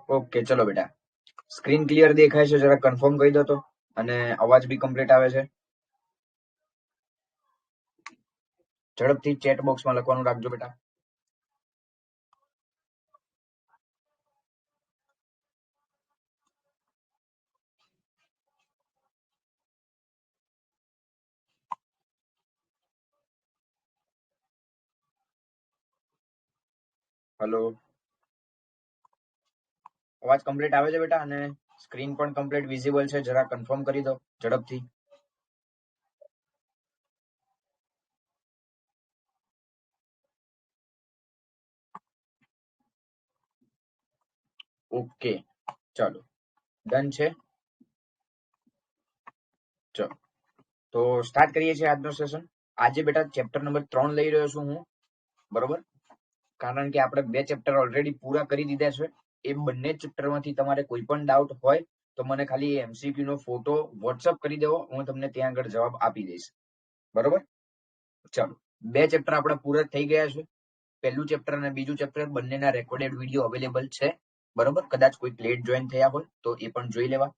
Okay ચલો બેટા, screen clear દેખાય છે? જરા કન્ફર્મ કહી દો તો, અને અવાજ બી કમ્પ્લીટ આવે છે? ઝડપથી ચેટ બોક્સમાં લખવાનું રાખજો બેટા. હલો, અવાજ કમ્પ્લીટ આવે છે બેટા? અને સ્ક્રીન પણ કમ્પ્લીટ વિઝિબલ છે? જરા કન્ફર્મ કરી દો ઝડપથી. ઓકે ચાલો, ડન છે. ચલો તો સ્ટાર્ટ કરીએ છીએ આજનો સેશન. આજે બેટા ચેપ્ટર નંબર 3 લઈ રહ્યો છું હું, બરોબર? કારણ કે આપણે 2 ચેપ્ટર ઓલરેડી પૂરા કરી દીધા છે. એ બંને ચેપ્ટરમાંથી તમારે કોઈ પણ ડાઉટ હોય તો મને ખાલી એમસીક્યુ નો ફોટો વોટ્સઅપ કરી દેવો, હું તમને ત્યાં આગળ જવાબ આપી દઈશ, બરોબર? ચાલો, 2 ચેપ્ટર આપણા પૂરા થઈ ગયા છે. પહેલું ચેપ્ટર અને બીજું ચેપ્ટર બંનેના રેકોર્ડેડ વિડીયો અવેલેબલ છે, બરોબર? કદાચ કોઈ લેટ જોઈન થયા હોય તો એ પણ જોઈ લેવા,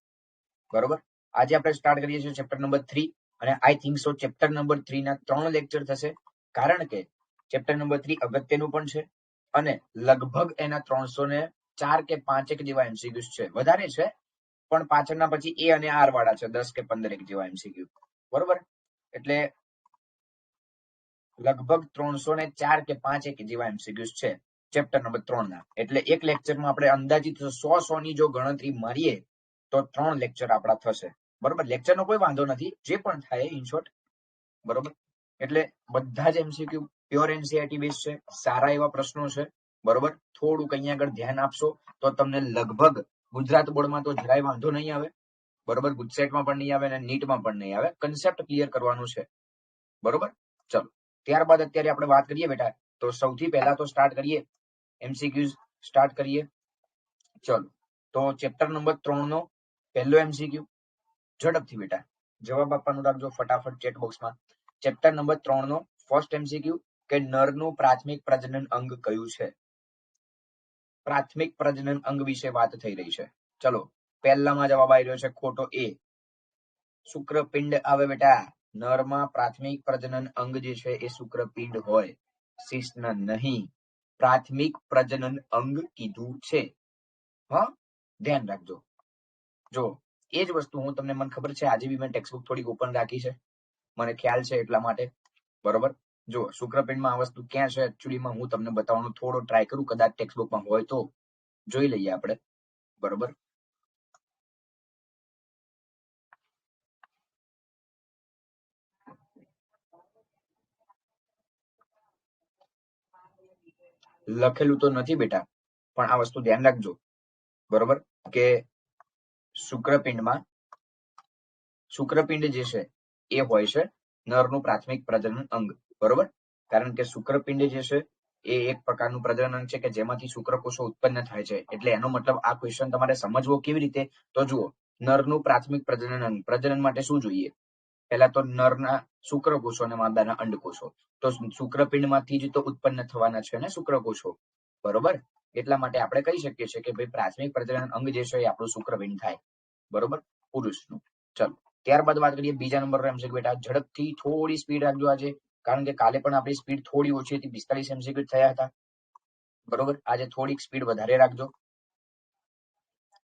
બરોબર? આજે આપણે સ્ટાર્ટ કરીએ છીએ ચેપ્ટર નંબર 3, અને I think so chapter number 3 ના 3 લેક્ચર થશે, કારણ કે ચેપ્ટર નંબર 3 અગત્યનું પણ છે અને લગભગ એના 304 કે 5 જેવા એમસીક્યુઝ છે. વધારે છે પણ પાછળના પછી એ અને આર વાળા છે, 10 કે 15 જેવા એમસીક્યુ, બરોબર? એટલે લગભગ 304 કે 5 જેવા એમસીક્યુઝ છે ચેપ્ટર નંબર 3 ના. એટલે એક લેક્ચરમાં આપણે અંદાજિત 100 ની જો ગણતરી મારીએ તો 3 લેક્ચર આપણા થશે, બરોબર? લેક્ચરનો કોઈ વાંધો નથી, જે પણ થાય ઇન શોર્ટ, બરોબર? એટલે બધા જ એમસીક્યુ પ્યોર એનસીઆરટી બેઝ છે, સારા એવા પ્રશ્નો છે, બરોબર? થોડુંક અહીંયા આગળ ધ્યાન આપશો તો તમને લગભગ ગુજરાત બોર્ડમાં તો જરાય વાંધો નહીં આવે, બરોબર? ગુજસેટમાં પણ નહીં આવે અને નીટમાં પણ નહીં આવે. કન્સેપ્ટ ક્લિયર કરવાનું છે, બરોબર? ચલો, ત્યારબાદ અત્યારે આપણે વાત કરીએ બેટા, તો સૌથી પહેલા તો સ્ટાર્ટ કરીએ એમસીક્યુઝ સ્ટાર્ટ કરીએ. ચલો, તો ચેપ્ટર નંબર 3 નો પહેલો એમસીક્યુ, ઝડપથી બેટા જવાબ આપવાનું રાખજો ફટાફટ ચેટ બોક્સમાં. ચેપ્ટર નંબર 3 નો ફર્સ્ટ એમસીક્યુ કે નરનું પ્રાથમિક પ્રજનન અંગ કયું છે? પ્રાથમિક પ્રજનન અંગ વિશે વાત થઈ રહી છે. ચલો, પહેલામાં જવાબ આવી રહ્યો છે ખોટો, એ શુક્રપિંડ આવે બેટા. નરમાં પ્રાથમિક પ્રજનન અંગ જે છે એ શુક્રપિંડ હોય, શિશ્ન નહીં. પ્રાથમિક પ્રજનન અંગ કીધું છે, હા, ધ્યાન રાખજો. જો એ જ વસ્તુ હું તમને, મને ખબર છે આજે બી મેં ટેક્સ્ટબુક થોડીક ઓપન રાખી છે, મને ખ્યાલ છે એટલા માટે, બરોબર? જો શુક્રપિંડમાં આ વસ્તુ ક્યાં છે એકચ્યુઅલીમાં હું તમને બતાવવાનો થોડો ટ્રાય કરું, કદાચ ટેક્સ્ટબુકમાં હોય તો જોઈ લઈએ આપણે, બરોબર? લખેલું તો નથી બેટા, પણ આ વસ્તુ ધ્યાન રાખજો, બરોબર? કે શુક્રપિંડમાં શુક્રપિંડ જે છે એ હોય છે નરનું પ્રાથમિક પ્રજનન અંગ, બરોબર? કારણ કે શુક્રપિંડ જે છે એ એક પ્રકારનું પ્રજનન અંગ છે કે જેમાંથી શુક્રકોષો ઉત્પન્ન થાય છે. એટલે એનો મતલબ આ ક્વેશ્ચન તમારે સમજવો કેવી રીતે, તો જુઓ, નરનું પ્રાથમિક પ્રજનન અંગ, પ્રજનન માટે શું જોઈએ? પહેલા તો નરના શુક્રકોષો અને માદાના અંડકોષો. તો શુક્રપિંડમાંથી જ તો ઉત્પન્ન થવાના છે ને શુક્રકોષો, બરોબર? એટલા માટે આપણે કહી શકીએ છીએ કે ભાઈ પ્રાથમિક પ્રજનન અંગ જે છે એ આપણું શુક્રપિંડ થાય, બરોબર, પુરુષનું. ચલો, ત્યારબાદ વાત કરીએ બીજા નંબરનો એમસીક્યુ બેટા. ઝડપથી થોડી સ્પીડ રાખજો આજે, કારણ કે કાલે પણ આપણી સ્પીડ થોડી ઓછી હતી, 45 એમસીક્યુ થયા હતા, બરોબર? આજે થોડીક સ્પીડ વધારે રાખજો.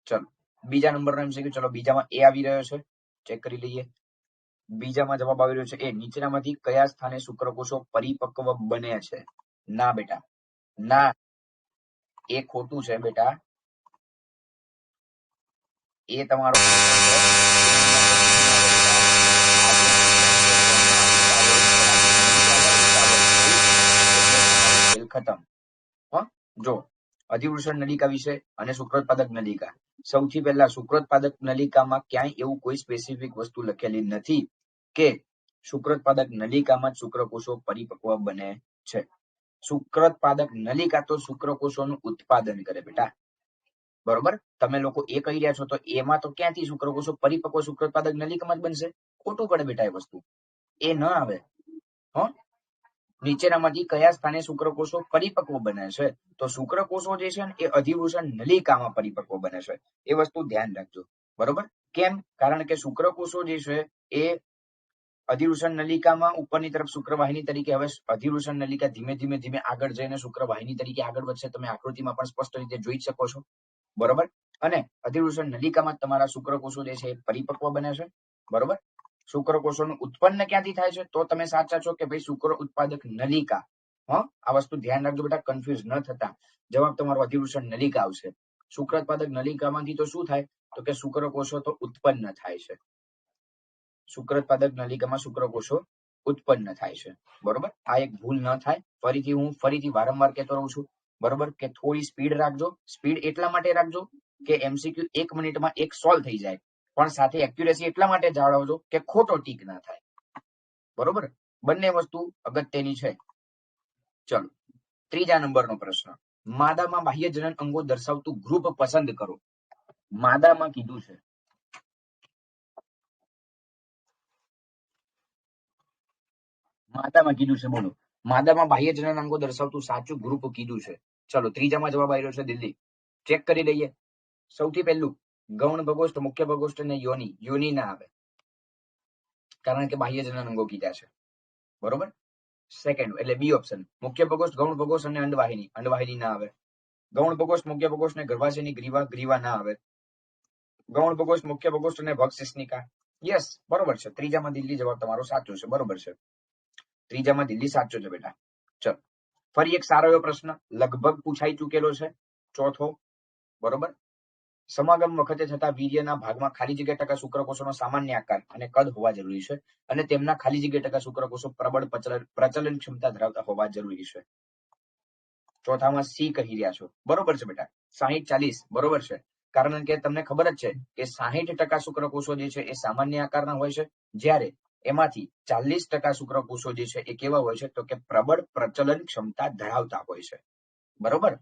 ચલો, બીજા નંબરનો એમસીક્યુ. ચલો, બીજામાં એ આવી રહ્યો છે, ચેક કરી લઈએ. બીજામાં જવાબ આવી રહ્યો છે એ, નીચેનામાંથી કયા સ્થાને શુક્રકોષો પરિપક્વ બને છે? ના બેટા, ના, એ ખોટું છે બેટા. એ તમારો ખતમ. જો અધિવૃષણ નલિકા વિશે અને શુક્રોત્પાદક નલિકા. સૌથી પહેલા શુક્રોત્પાદક નલિકામાં ક્યાંય એવું કોઈ સ્પેસિફિક વસ્તુ લખેલી નથી કે શુક્રોત્પાદક નલિકામાં શુક્રકોષો પરિપક્વ બને છે. શુક્રોત્પાદક નલિકા તો શુક્રકોષોનું ઉત્પાદન કરે બેટા, બરોબર? તમે લોકો એ કહી રહ્યા છો તો એમાં તો ક્યાંથી શુક્રકોષો પરિપક્વ શુક્રોત્પાદક નલિકામાં જ બનશે? ખોટું પડે બેટા, એ વસ્તુ એ ન આવે, હ. નીચેનામાંથી કયા સ્થાને શુક્રકોષો પરિપક્વ બને છે? તો શુક્રકોષો જે છે ને એ અધિવૃષણ નલિકામાં પરિપક્વ બને છે. એ વસ્તુ ધ્યાન રાખજો. બરોબર? કેમ? કારણ કે શુક્રકોષો જે છે એ અધિવૃષણ નલિકામાં ઉપરની તરફ શુક્રવાહિની તરીકે, હવે અધિવૃષણ નલિકા ધીમે ધીમે આગળ જઈને શુક્રવાહિની તરીકે આગળ વધશે. તમે આકૃતિમાં પણ સ્પષ્ટ રીતે જોઈ શકો છો. બરોબર? અને અધિવૃષણ નલિકામાં તમારા શુક્રકોષો જે છે એ પરિપક્વ બને છે. બરોબર? શુક્રકોષોનું ઉત્પન્ન ક્યાંથી થાય છે? તો તમે સાચા છો કે ભાઈ શુક્ર ઉત્પાદક નલિકા. આ વસ્તુ ધ્યાન રાખજો બેટા, કન્ફ્યુઝ ન થતા. જવાબ તમારો અધિવૃષણ નલિકા આવશે. શુક્ર ઉત્પાદક નલિકામાંથી તો શું થાય? તો કે શુક્રકોષો તો ઉત્પન્ન થાય છે. શુક્ર ઉત્પાદક નલિકામાં શુક્રકોષો ઉત્પન્ન થાય છે. બરોબર? આ એક ભૂલ ન થાય. ફરીથી વારંવાર કહેતો રહું છું. બરોબર? કે થોડી સ્પીડ રાખજો. સ્પીડ એટલા માટે રાખજો કે MCQ 1 મિનિટમાં એક સોલ્વ થઈ જાય, પણ સાથે એક્યુરેસી એટલા માટે જાળવજો કે ખોટો ટીક ના થાય. બરોબર? બંને વસ્તુ અગત્યની છે. ચલો, ત્રીજા નંબરનો પ્રશ્ન. માદામાં બાહ્ય જનન અંગો દર્શાવતું ગ્રુપ પસંદ કરો. માદામાં કીધું છે. બોલો. માદામાં બાહ્ય જનન અંગો દર્શાવતું સાચું ગ્રુપ કીધું છે. ચલો, ત્રીજામાં જવાબ આવી રહ્યો છે દિલ્હી. ચેક કરી લઈએ. સૌથી પહેલું ગૌણ ભગોષ્ઠ, મુખ્ય ભગોષ્ઠ અને યોની. યોની ના આવે કારણ કે બાહ્ય જનન અંગો કીધા છે. બરોબર? સેકન્ડ એટલે બી ઓપ્શન, મુખ્ય ભગોષ્ઠ, ગૌણ ભગોષ્ઠ અને અંડવાહિની. અંડવાહિની ના આવે. ગૌણ ભગોષ્ઠ, મુખ્ય ભગોષ્ઠ અને ગર્ભાશયની ગ્રીવા. ગ્રીવા ના આવે. ગૌણ ભગોષ્ઠ, મુખ્ય ભગોષ્ઠ અને ભક્ષશિશ્નિકા. યસ, બરોબર છે. ત્રીજામાં દિલ્હી જવાબ તમારો સાચો છે. બરોબર છે. ત્રીજામાં દિલ્હી સાચો છે બેટા. ચલો, ફરી એક સારો એવો પ્રશ્ન લગભગ પૂછાઈ ચૂકેલો છે. ચોથો. બરોબર? સમાગમ વખતે થતા વીર્યના ભાગમાં ખાલી જગ્યા ટકા શુક્રકોષોનો સામાન્ય આકાર અને કદ હોવા જરૂરી છે, અને તેમના ખાલી જગ્યા ટકા શુક્રકોષો પ્રબળ પ્રચલન ક્ષમતા ધરાવતા હોવા જરૂરી છે. ચોથામાં સી કહી રહ્યા છો. બરોબર છે બેટા. 60-40 બરોબર છે. કારણ કે તમને ખબર જ છે કે 60% શુક્રકોષો જે છે એ સામાન્ય આકારના હોય છે, જ્યારે એમાંથી 40% શુક્રકોષો જે છે એ કેવા હોય છે? તો કે પ્રબળ પ્રચલન ક્ષમતા ધરાવતા હોય છે. બરોબર?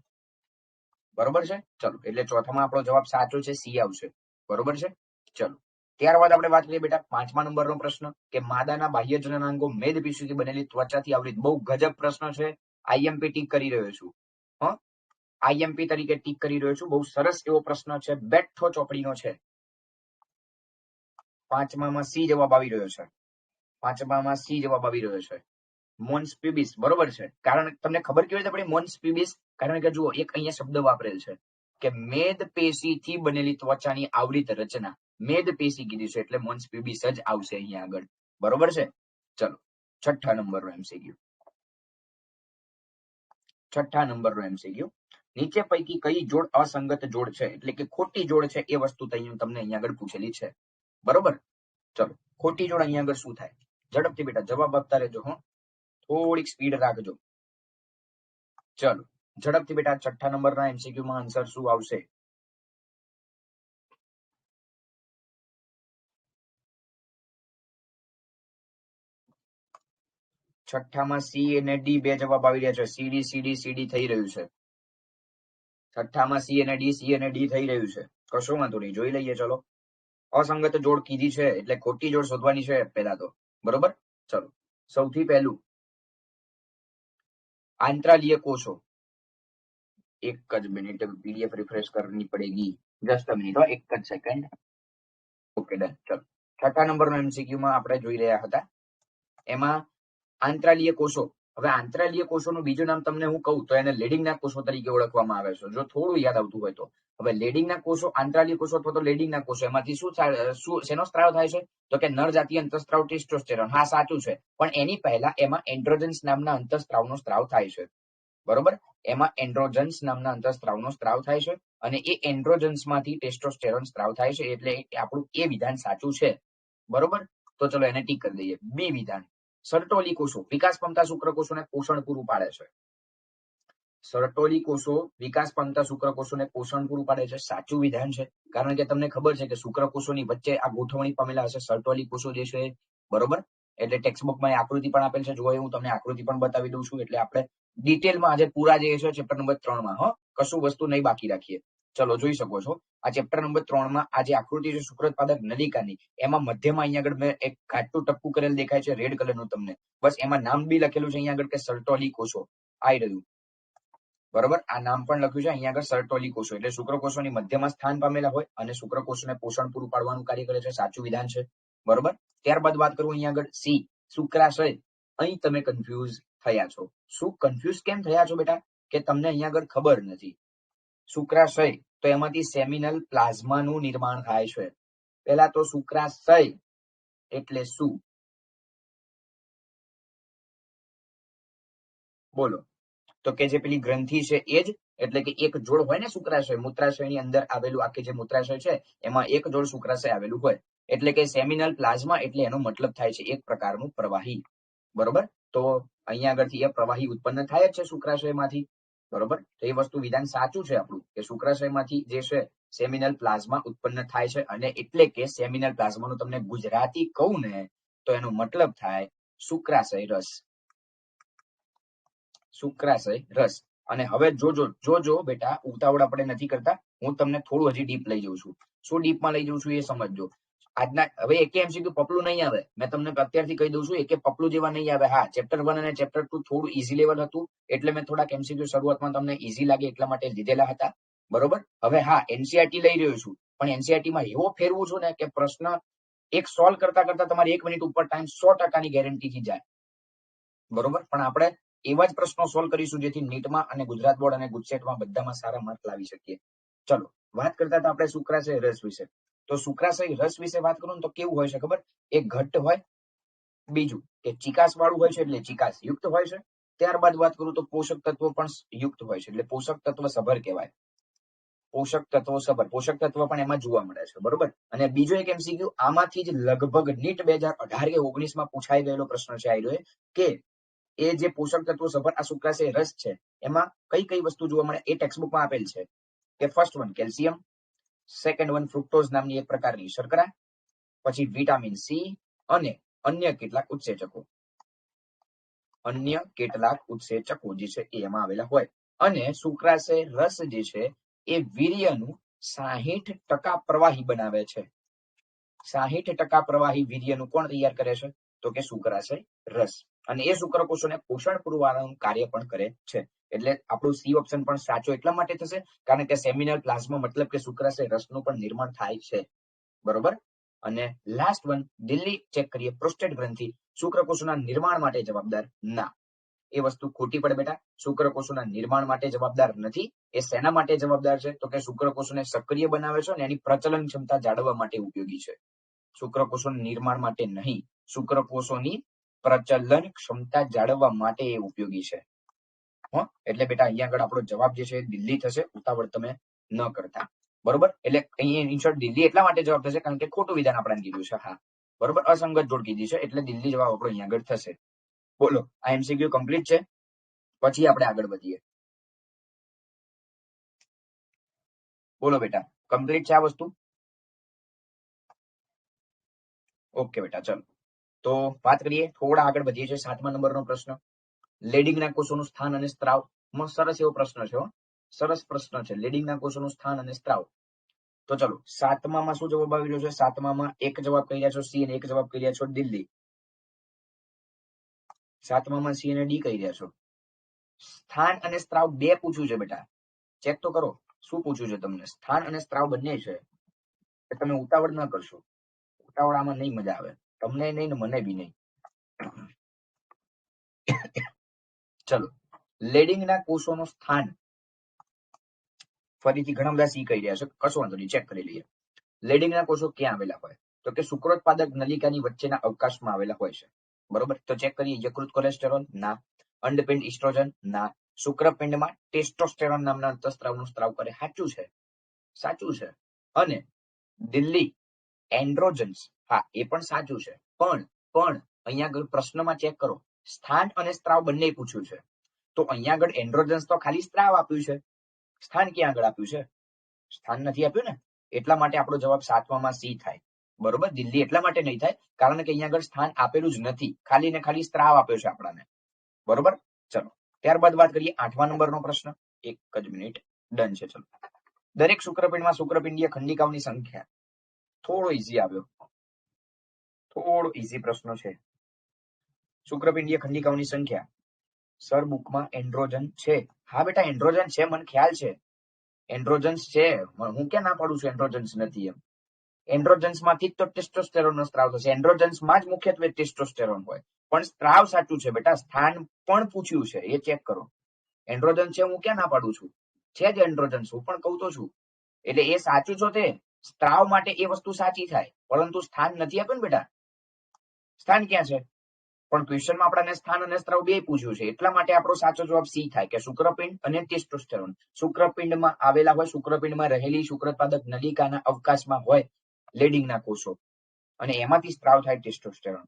બરોબર છે. ચલો, એટલે ચોથામાં આપણો જવાબ સાચો છે, સી આવશે. બરોબર છે. ચલો, ત્યારબાદ આપણે વાત કરીએ બેટા પાંચમા નંબરનો પ્રશ્ન કે માદાના બાહ્ય જનનાંગો મેદપેશીથી બનેલી ત્વચાથી આવૃત. બહુ ગજબ પ્રશ્ન છે. આઈએમપી ટીક કરી રહ્યો છું. આઈએમપી તરીકે ટીક કરી રહ્યો છું. બહુ સરસ એવો પ્રશ્ન છે. બેઠો ચોપડીનો છે. પાંચમામાં સી જવાબ આવી રહ્યો છે. પાંચમામાં સી જવાબ આવી રહ્યો છે. મોન્સ પ્યુબિસ. બરોબર છે. કારણ તમને ખબર કેવી રીતે પડી મોન્સ પ્યુબિસ? કારણ કે જુઓ, એક અહીંયા શબ્દ વાપરેલ છે કે મેદપેશીથી બનેલી ત્વચાની આવૃત રચના. મેદપેશી કીધી છે એટલે મોન્સ પ્યુબિસ જ આવશે અહીંયા આગળ. બરોબર છે. ચલો, છઠ્ઠા નંબરનો MCQ. છઠ્ઠા નંબરનો MCQ. નીચે પૈકી કઈ જોડ અસંગત જોડ છે, એટલે કે ખોટી જોડ છે? એ વસ્તુ તમને અહીંયા આગળ પૂછેલી છે. બરોબર? ચલો, ખોટી જોડ અહીંયા આગળ શું થાય? ઝડપથી બેટા જવાબ આપતા રહેજો. થોડીક સ્પીડ રાખજો. ચલો, ઝડપથી બેટા છઠ્ઠા નંબરના MCQ માં આન્સર શું આવશે? છઠ્ઠામાં સી અને ડી બે જવાબ આવી રહ્યા છે. સીડી સીડી સીડી થઈ રહ્યું છે. છઠ્ઠામાં સી અને ડી થઈ રહ્યું છે. કશો વાંધો નહીં, જોઈ લઈએ. ચલો, અસંગત જોડ કીધી છે એટલે ખોટી જોડ શોધવાની છે પહેલા તો. બરોબર? ચલો, સૌથી પહેલું આંતરાલીય કોષો. એક જ મિનિટ, PDF રિફ્રેશ કરવી પડેગી. જસ્ટ અ મિનિટ, એક જ સેકન્ડ. Okay, done. ચલો, છઠ્ઠા નંબરનો MCQ માં આપણે જોઈ રહ્યા હતા. એમાં આંતરાલીય કોષો. હવે આંતરાલીય કોષોનું બીજું નામ તમને હું કહું તો એને લેડિંગના કોષો તરીકે ઓળખવામાં આવે છે. જો થોડું યાદ આવતું હોય તો. હવે લેડિંગના કોષો, આંતરાલીય કોષો અથવા તો લેડિંગના કોષો, એમાંથી શેનો સ્ત્રાવ થાય છે? તો કે નર જાતીય અંતઃસ્ત્રાવ ટેસ્ટોસ્ટેરોન. હા, સાચું છે. પણ એની પહેલા એમાં એન્ડ્રોજન્સ નામના અંતઃસ્ત્રાવનો સ્ત્રાવ થાય છે. બરોબર? એમાં એન્ડ્રોજન્સ નામના અંતઃસ્ત્રાવનો સ્ત્રાવ થાય છે, અને એ એન્ડ્રોજન્સમાંથી ટેસ્ટોસ્ટેરોન સ્ત્રાવ થાય છે. એટલે આપણું એ વિધાન સાચું છે. બરોબર? તો ચલો એને ટીક કરી દઈએ. બી વિધાન. સર્ટોલી કોષો વિકાસ પામતા શુક્રકોષોને પોષણ પૂરું પાડે છે. સર્ટોલી કોષો વિકાસ પામતા શુક્રકોષોને પોષણ પૂરું પાડે છે. સાચું વિધાન છે. કારણ કે તમને ખબર છે કે શુક્રકોષોની વચ્ચે આ ગોઠવણી પામેલા હશે સર્ટોલી કોષો જે છે. બરોબર? એટલે ટેક્સ્ટ બુકમાં આકૃતિ પણ આપેલ છે. જો હું તમને આકૃતિ પણ બતાવી દઉં છું. એટલે આપણે ડિટેલમાં આજે પૂરા જે છે ચેપ્ટર નંબર 3 માં કશું વસ્તુ નહીં બાકી રાખીએ. ચલો જોઈ શકો છો આ ચેપ્ટર નંબર 3 માં આ જે આકૃતિ છે શુક્રોત્પાદક નલિકાની, એમાં મધ્યમાં અહીંયા આગળ મેં એક ઘાટું ટપકું કરેલ દેખાય છે રેડ કલરનું તમને, બસ એમાં નામ બી લખેલું છે અહીંયા આગળ કે સર્ટોલી કોષો આઈ રહ્યું, બરોબર. આ નામ પણ લખ્યું છે અહીંયા આગળ સર્ટોલી કોષો, એટલે શુક્રકોષોની મધ્યમાં સ્થાન પામેલા હોય અને શુક્રકોષોને પોષણ પૂરું પાડવાનું કાર્ય કરે છે, સાચું વિધાન છે, બરોબર. ત્યારબાદ વાત કરું અહીંયા આગળ સી શુક્રાશય. અહીં તમે કન્ફ્યુઝ થયા છો. શું કન્ફ્યુઝ કેમ થયા છો બેટા? કે તમને અહીંયા આગળ ખબર નથી. શુક્રાશય તો એમાંથી સેમિનલ પ્લાઝમાનું નિર્માણ થાય છે. પહેલા તો શુક્રાશય એટલે શું બોલો? તો કે જે પેલી ગ્રંથિ છે એ જ, એટલે કે એક જોડ હોય ને શુક્રાશય, મૂત્રાશયની અંદર આવેલું આખી જે મૂત્રાશય છે એમાં એક જોડ શુક્રાશય આવેલું હોય, એટલે કે સેમિનલ પ્લાઝમા, એટલે એનો મતલબ થાય છે એક પ્રકારનું પ્રવાહી, બરોબર. તો અહીંયા આગળથી એ પ્રવાહી ઉત્પન્ન થાય જ છે શુક્રાશયમાંથી, બરોબર. તો એ વસ્તુ વિધાન સાચું છે આપણું કે શુક્રાશયમાંથી જે છે સેમિનલ પ્લાઝમા ઉત્પન્ન થાય છે, અને એટલે કે સેમિનલ પ્લાઝમાનું તમને ગુજરાતી કહું ને તો એનો મતલબ થાય શુક્રાશય રસ, શુક્રાશય રસ. અને હવે જોજો બેટા, ઉતાવળ આપણે નથી કરતા, હું તમને થોડું હજી ડીપ લઈ જઉં છું. શું ડીપમાં લઈ જઉં છું એ સમજજો. આજના હવે એકે એમસીક્યુ પપલું નહીં આવે, મેં તમને અત્યારથી કહી દઉં છું, એકે પપલું જેવા નહીં આવે. હા, ચેપ્ટર 1 અને ચેપ્ટર 2 થોડું ઈઝી લેવલ હતું, એટલે મેં થોડાક એમસીક્યુ શરૂઆતમાં તમને ઈઝી લાગે એટલા માટે લીધેલા હતા, બરોબર. હવે હા, એનસીઆરટી લઈ રહ્યો છું, પણ એનસીઆરટી માં એવો ફેરવું છું ને કે પ્રશ્ન એક સોલ્વ કરતા કરતા તમારી 1 મિનિટ ઉપર ટાઈમ 100% ગેરંટીથી જાય, બરોબર. પણ આપણે એવા જ પ્રશ્નો સોલ્વ કરીશું જેથી નીટમાં અને ગુજરાત બોર્ડ અને ગુજસેટમાં બધામાં સારા માર્ક લાવી શકીએ. ચલો, વાત કરતા હતા આપણે શુક્રાશય રસ વિશે. તો શુક્રાશય રસ વિશે વાત કરું ને તો કેવું હોય છે ખબર? એક ઘટ્ટ હોય, બીજું કે ચિકાસ વાળું હોય છે, એટલે ચિકાસ યુક્ત હોય છે. ત્યારબાદ વાત કરું તો પોષક તત્વો પણ યુક્ત હોય છે, એટલે પોષક તત્વ સભર કહેવાય. પોષક તત્વો સભર, પોષક તત્વ પણ એમાં જોવા મળે છે, બરોબર. અને બીજો એક એમસીક્યુ આમાંથી જ લગભગ નીટ 2018 કે 19 માં પૂછાઈ ગયેલો પ્રશ્ન છે આયરો, કે એ જે પોષક તત્વો સભર આ શુક્રાશય રસ છે એમાં કઈ કઈ વસ્તુ જોવા મળે એ ટેક્સ્ટબુકમાં આપેલ છે. કે first one calcium, second one fructose નામની એક પ્રકારની શર્કરા, પછી વિટામિન સી અને અન્ય કેટલાક ઉત્સેચકો, જે છે એ એમાં આવેલા હોય. અને શુક્રાશય રસ જે છે એ વીર્યનું 60% પ્રવાહી બનાવે છે. 60% પ્રવાહી વીર્યનું કોણ તૈયાર કરે છે? તો કે શુક્રાશય રસ. અને એ શુક્રકોષોને પોષણ પૂરું પાડવાનું કાર્ય પણ કરે છે. એટલે આપણું સી ઓપ્શન પણ સાચો એટલા માટે થશે કારણ કે સેમિનલ પ્લાઝમા મતલબ કે શુક્રાશય રસનું પણ નિર્માણ થાય છે, બરોબર. અને લાસ્ટ વન દિલ્હી ચેક કરીએ, પ્રોસ્ટેટ ગ્રંથિ શુક્રકોષોના નિર્માણ માટે જવાબદાર ના, એ વસ્તુ ખોટી પડે બેટા. શુક્રકોષોના નિર્માણ માટે જવાબદાર નથી. એ શેના માટે જવાબદાર છે? તો કે શુક્રકોષોને સક્રિય બનાવે છે અને એની પ્રચલન ક્ષમતા જાળવવા માટે ઉપયોગી છે. શુક્રકોષોના નિર્માણ માટે નહીં, શુક્રકોષોની પ્રચલન ક્ષમતા જાળવવા માટે એ ઉપયોગી છે. એટલે બેટા અહીંયા આગળ આપણો જવાબ જે છે દિલ્હી થશે, ઉતાવળ તમે ન કરતા, બરોબર. એટલે અહીંયા ઇન્શોર્ટ દિલ્હી એટલા માટે જવાબ થશે કારણ કે ખોટું વિધાન આપણે કીધું છે. હા, બરોબર, અસંગત જોડ કીધી છે એટલે દિલ્હી જવાબ આપણો અહીંયા આગળ થશે. બોલો, આ એમસીક્યુ કમ્પ્લીટ છે. પછી આપણે આગળ વધીએ. બોલો બેટા, કમ્પ્લીટ છે આ વસ્તુ? ઓકે બેટા, ચલો તો વાત કરીએ, થોડા આગળ વધીએ છીએ. 7મા નંબરનો પ્રશ્ન, લેડિંગના કોષોનું સ્થાન અને સ્ત્રાવ. સરસ એવો પ્રશ્ન છે, સરસ પ્રશ્ન છે, લેડિંગના કોષોનું સ્થાન અને સ્ત્રાવ. તો ચલો, 7મામાં શું જવાબ આવી રહ્યો છે? 7મામાં એક જવાબ કહી રહ્યા છો સી અને એક જવાબ કહી રહ્યા છો દિલ્હી. 7મામાં સી અને ડી કહી રહ્યા છો. સ્થાન અને સ્ત્રાવ બે પૂછ્યું છે બેટા, ચેક તો કરો શું પૂછ્યું છે તમને. સ્થાન અને સ્ત્રાવ બંને છે. તમે ઉતાવળ ન કરશો, ઉતાવળ આમાં નહીં મજા આવે, તમને નહીં ને મને બી નહીં. ચલો, લેડિંગના કોષોનું સ્થાન, ફરીથી ઘણા બધા સી કહી રહ્યા છે, કશો વાંધો નહીં, ચેક કરી લઈએ. લેડિંગના કોષો ક્યાં આવેલા હોય? તો કે શુક્રોત્પાદક નલિકાની વચ્ચેના અવકાશમાં આવેલા હોય છે, બરોબર. તો ચેક કરીએ, યકૃત કોલેસ્ટેરોલ ના, અંડપિંડ ઇસ્ટ્રોજન ના, શુક્રપિંડમાં ટેસ્ટોસ્ટેરોન નામના અંતઃસ્ત્રાવનું સ્ત્રાવ કરે, સાચું છે, સાચું છે. અને દિલ્હી એન્ડ્રોજન્સ, હા એ પણ સાચું છે. પણ અહીંયા આગળ પ્રશ્નમાં ચેક કરો, સ્થાન અને સ્ત્રાવ બંને પૂછ્યું છે. તો અહીંયા આગળ એન્ડ્રોજન્સ તો ખાલી સ્ત્રાવ આપ્યું છે, સ્થાન ક્યાં આગળ આપ્યું છે? સ્થાન નથી આપ્યું ને, એટલા માટે આપણો જવાબ 7માં સી થાય, બરોબર. દિલ્હી એટલા માટે નહીં થાય કારણ કે અહીંયા આગળ સ્થાન આપેલું જ નથી, ખાલી ને ખાલી સ્ત્રાવ આપ્યો છે આપણાને, બરોબર. ચલો, ત્યારબાદ વાત કરીએ 8મા નંબરનો પ્રશ્ન. એક જ મિનિટ, ડન છે. ચલો, દરેક શુક્રપિંડમાં શુક્રપિંડીય ખંડિકાઓની સંખ્યા. થોડો ઈઝી આવ્યો, થોડો ઈઝી પ્રશ્ન છે. શુક્રપિંડીય ખંડિકાઓની સંખ્યા. સર બુકમાં એન્ડ્રોજન છે. હા બેટા એન્ડ્રોજન છે, મને ખ્યાલ છે એન્ડ્રોજન્સ છે. હું ક્યાં ના પાડું છું એન્ડ્રોજન્સ નથી એમ. એન્ડ્રોજન્સ માંથી જ તો ટેસ્ટોસ્ટેરોન નો સ્ત્રાવ થશે. એન્ડ્રોજન્સ માં જ મુખ્યત્વે ટેસ્ટોસ્ટેરોન હોય, પણ સ્ત્રાવ સાચું છે બેટા. સ્થાન પણ પૂછ્યું છે, એ ચેક કરો. એન્ડ્રોજન છે, હું ક્યાં ના પાડું છું, છે જ એન્ડ્રોજન્સ, હું પણ કહું તો છું. એટલે એ સાચું છો તે સ્ત્રાવ માટે એ વસ્તુ સાચી થાય, પરંતુ સ્થાન નથી આપ્યું ને બેટા. સ્થાન ક્યાં છે? પણ ક્વેશ્ચનમાં આપણને સ્થાન અને સ્ત્રાવ બે પૂછ્યું છે, એટલા માટે આપણો સાચો જવાબ સી થાય કે શુક્રપિંડ અને ટેસ્ટોસ્ટેરોન. શુક્રપિંડમાં આવેલા હોય, શુક્રપિંડમાં રહેલી શુક્રોત્પાદક નલિકાના અવકાશમાં હોય લેડિંગના કોષો, અને એમાંથી સ્ત્રાવ થાય ટેસ્ટોસ્ટેરોન.